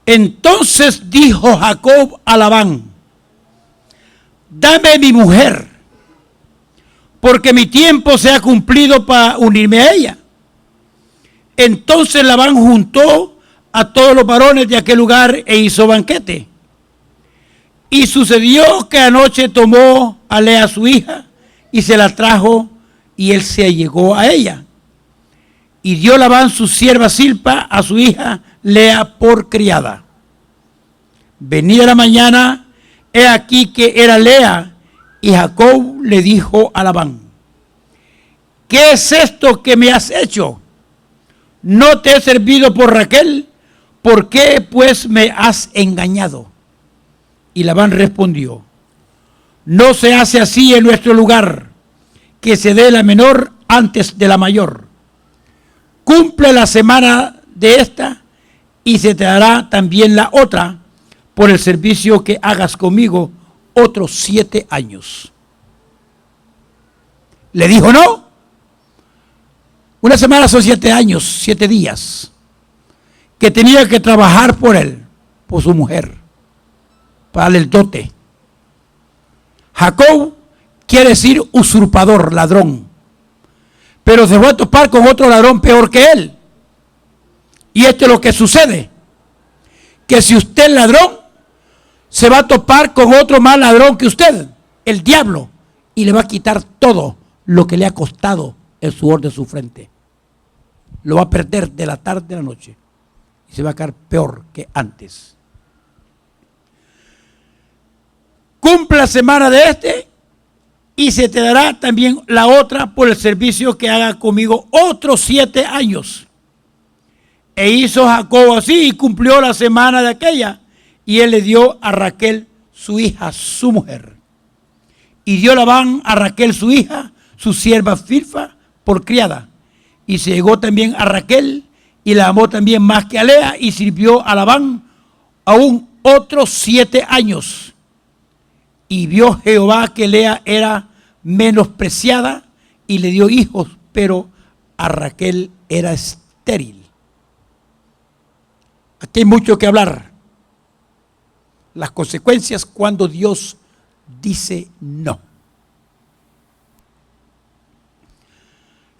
Entonces dijo Jacob a Labán: dame mi mujer, porque mi tiempo se ha cumplido para unirme a ella. Entonces Labán juntó a todos los varones de aquel lugar e hizo banquete. Y sucedió que anoche tomó a Lea su hija y se la trajo, y él se allegó a ella. Y dio Labán su sierva Zilpa a su hija Lea por criada. Venida la mañana, he aquí que era Lea, y Jacob le dijo a Labán: ¿qué es esto que me has hecho? ¿No te he servido por Raquel? ¿Por qué pues me has engañado? Y Labán respondió: no se hace así en nuestro lugar, que se dé la menor antes de la mayor. Cumple la semana de esta, y se te dará también la otra, por el servicio que hagas conmigo otros 7 años. Le dijo: no. Una semana son 7 años, 7 días, que tenía que trabajar por él, por su mujer, para darle el dote. Jacob quiere decir usurpador, ladrón, pero se fue a topar con otro ladrón peor que él. Y esto es lo que sucede, que si usted es ladrón, se va a topar con otro más ladrón que usted, el diablo, y le va a quitar todo lo que le ha costado el sudor de su frente. Lo va a perder de la tarde a la noche, y se va a quedar peor que antes. Cumple la semana de este, y se te dará también la otra por el servicio que haga conmigo otros 7 años. E hizo Jacob así, y cumplió la semana de aquella, y él le dio a Raquel su hija, su mujer. Y dio Labán a Raquel su hija, su sierva Zilpa, por criada. Y se llegó también a Raquel, y la amó también más que a Lea, y sirvió a Labán aún otros 7 años. Y vio Jehová que Lea era menospreciada, y le dio hijos, pero a Raquel era estéril. Aquí hay mucho que hablar. Las consecuencias cuando Dios dice no.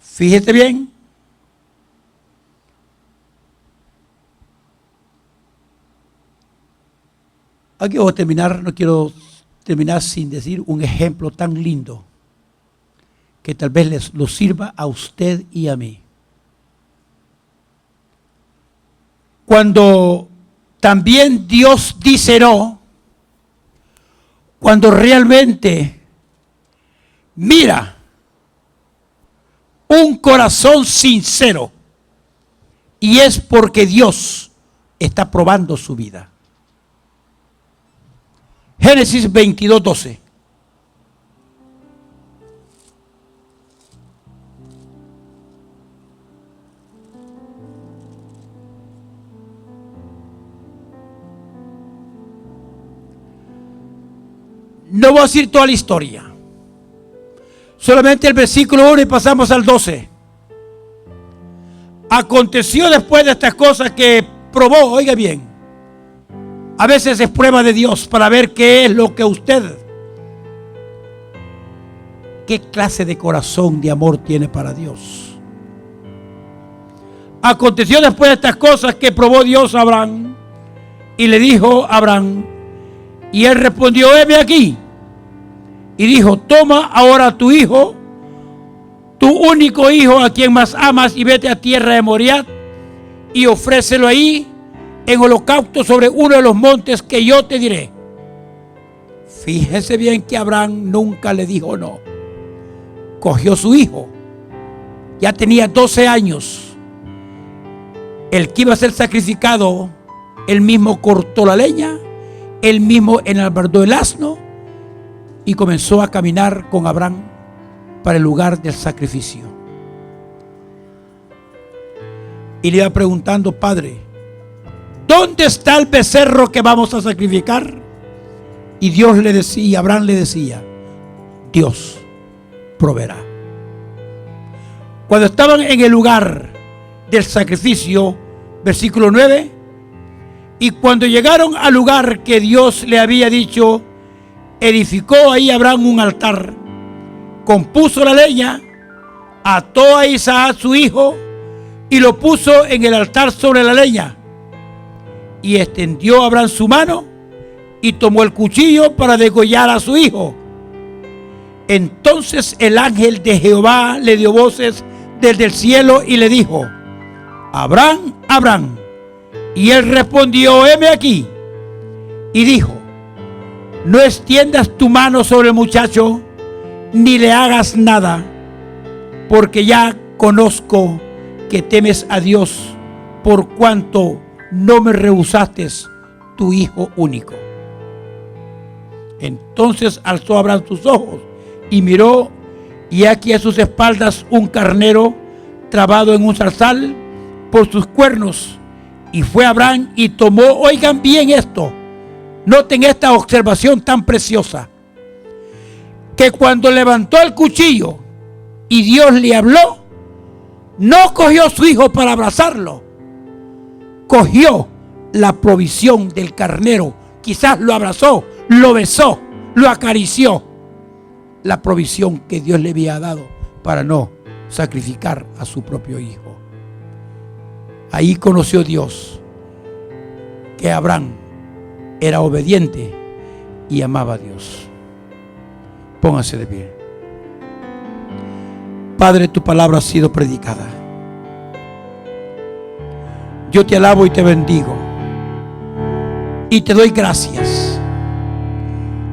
Fíjate bien. Aquí voy a terminar, no quiero terminar sin decir un ejemplo tan lindo que tal vez les lo sirva a usted y a mí. Cuando también Dios dice no, cuando realmente mira un corazón sincero, y es porque Dios está probando su vida. Génesis 22, 12. No voy a decir toda la historia, solamente el versículo 1 y pasamos al 12. Aconteció después de estas cosas que probó, oiga bien, a veces es prueba de Dios para ver qué es lo que usted, qué clase de corazón de amor tiene para Dios. Aconteció después de estas cosas que probó Dios a Abraham, y le dijo a Abraham, y él respondió: heme aquí. Y dijo: toma ahora tu hijo, tu único hijo, a quien más amas, y vete a tierra de Moriah, y ofrécelo ahí en holocausto sobre uno de los montes que yo te diré. Fíjese bien que Abraham nunca le dijo no. Cogió su hijo, ya tenía 12 años, el que iba a ser sacrificado, él mismo cortó la leña, él mismo enalbardó el asno, y comenzó a caminar con Abraham para el lugar del sacrificio. Y le iba preguntando: Padre, ¿dónde está el becerro que vamos a sacrificar? Y Dios le decía, Abraham le decía, Dios proveerá. Cuando estaban en el lugar del sacrificio, versículo 9, y cuando llegaron al lugar que Dios le había dicho, edificó ahí Abraham un altar, compuso la leña, ató a Isaac su hijo y lo puso en el altar sobre la leña. Y extendió Abraham su mano y tomó el cuchillo para degollar a su hijo. Entonces el ángel de Jehová le dio voces desde el cielo y le dijo, Abraham, Abraham. Y él respondió, heme aquí. Y dijo, no extiendas tu mano sobre el muchacho, ni le hagas nada, porque ya conozco que temes a Dios, por cuanto no me rehusaste tu hijo único. Entonces alzó Abraham sus ojos y miró, y aquí a sus espaldas un carnero trabado en un zarzal por sus cuernos. Y fue Abraham y tomó, oigan bien esto, noten esta observación tan preciosa, que cuando levantó el cuchillo y Dios le habló, no cogió su hijo para abrazarlo, cogió la provisión del carnero, quizás lo abrazó, lo besó, lo acarició, la provisión que Dios le había dado para no sacrificar a su propio hijo. Ahí conoció Dios que Abraham era obediente y amaba a Dios. Póngase de pie. Padre, tu palabra ha sido predicada. Yo te alabo y te bendigo y te doy gracias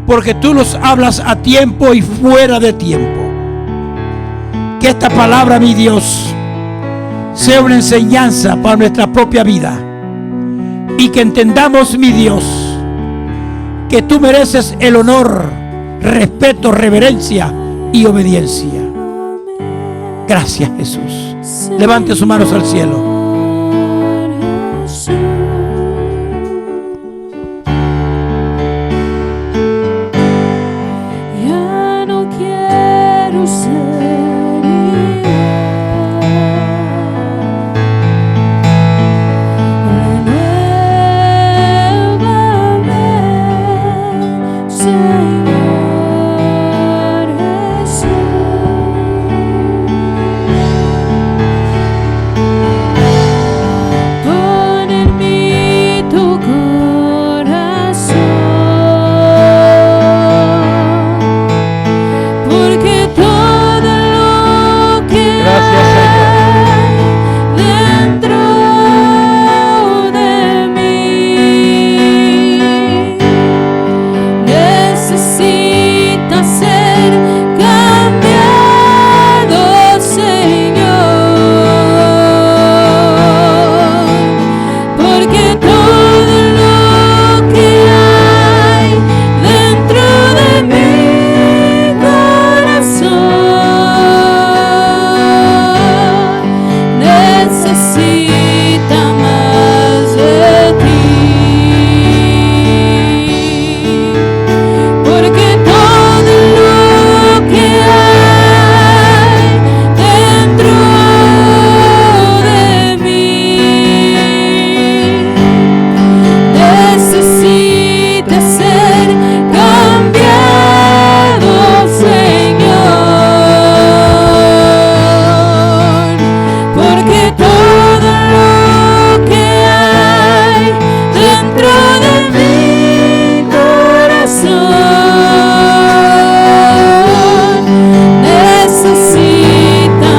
porque tú nos hablas a tiempo y fuera de tiempo. Que esta palabra, mi Dios, sea una enseñanza para nuestra propia vida y que entendamos, mi Dios, que tú mereces el honor, respeto, reverencia y obediencia. Gracias, Jesús. Levante sus manos al cielo.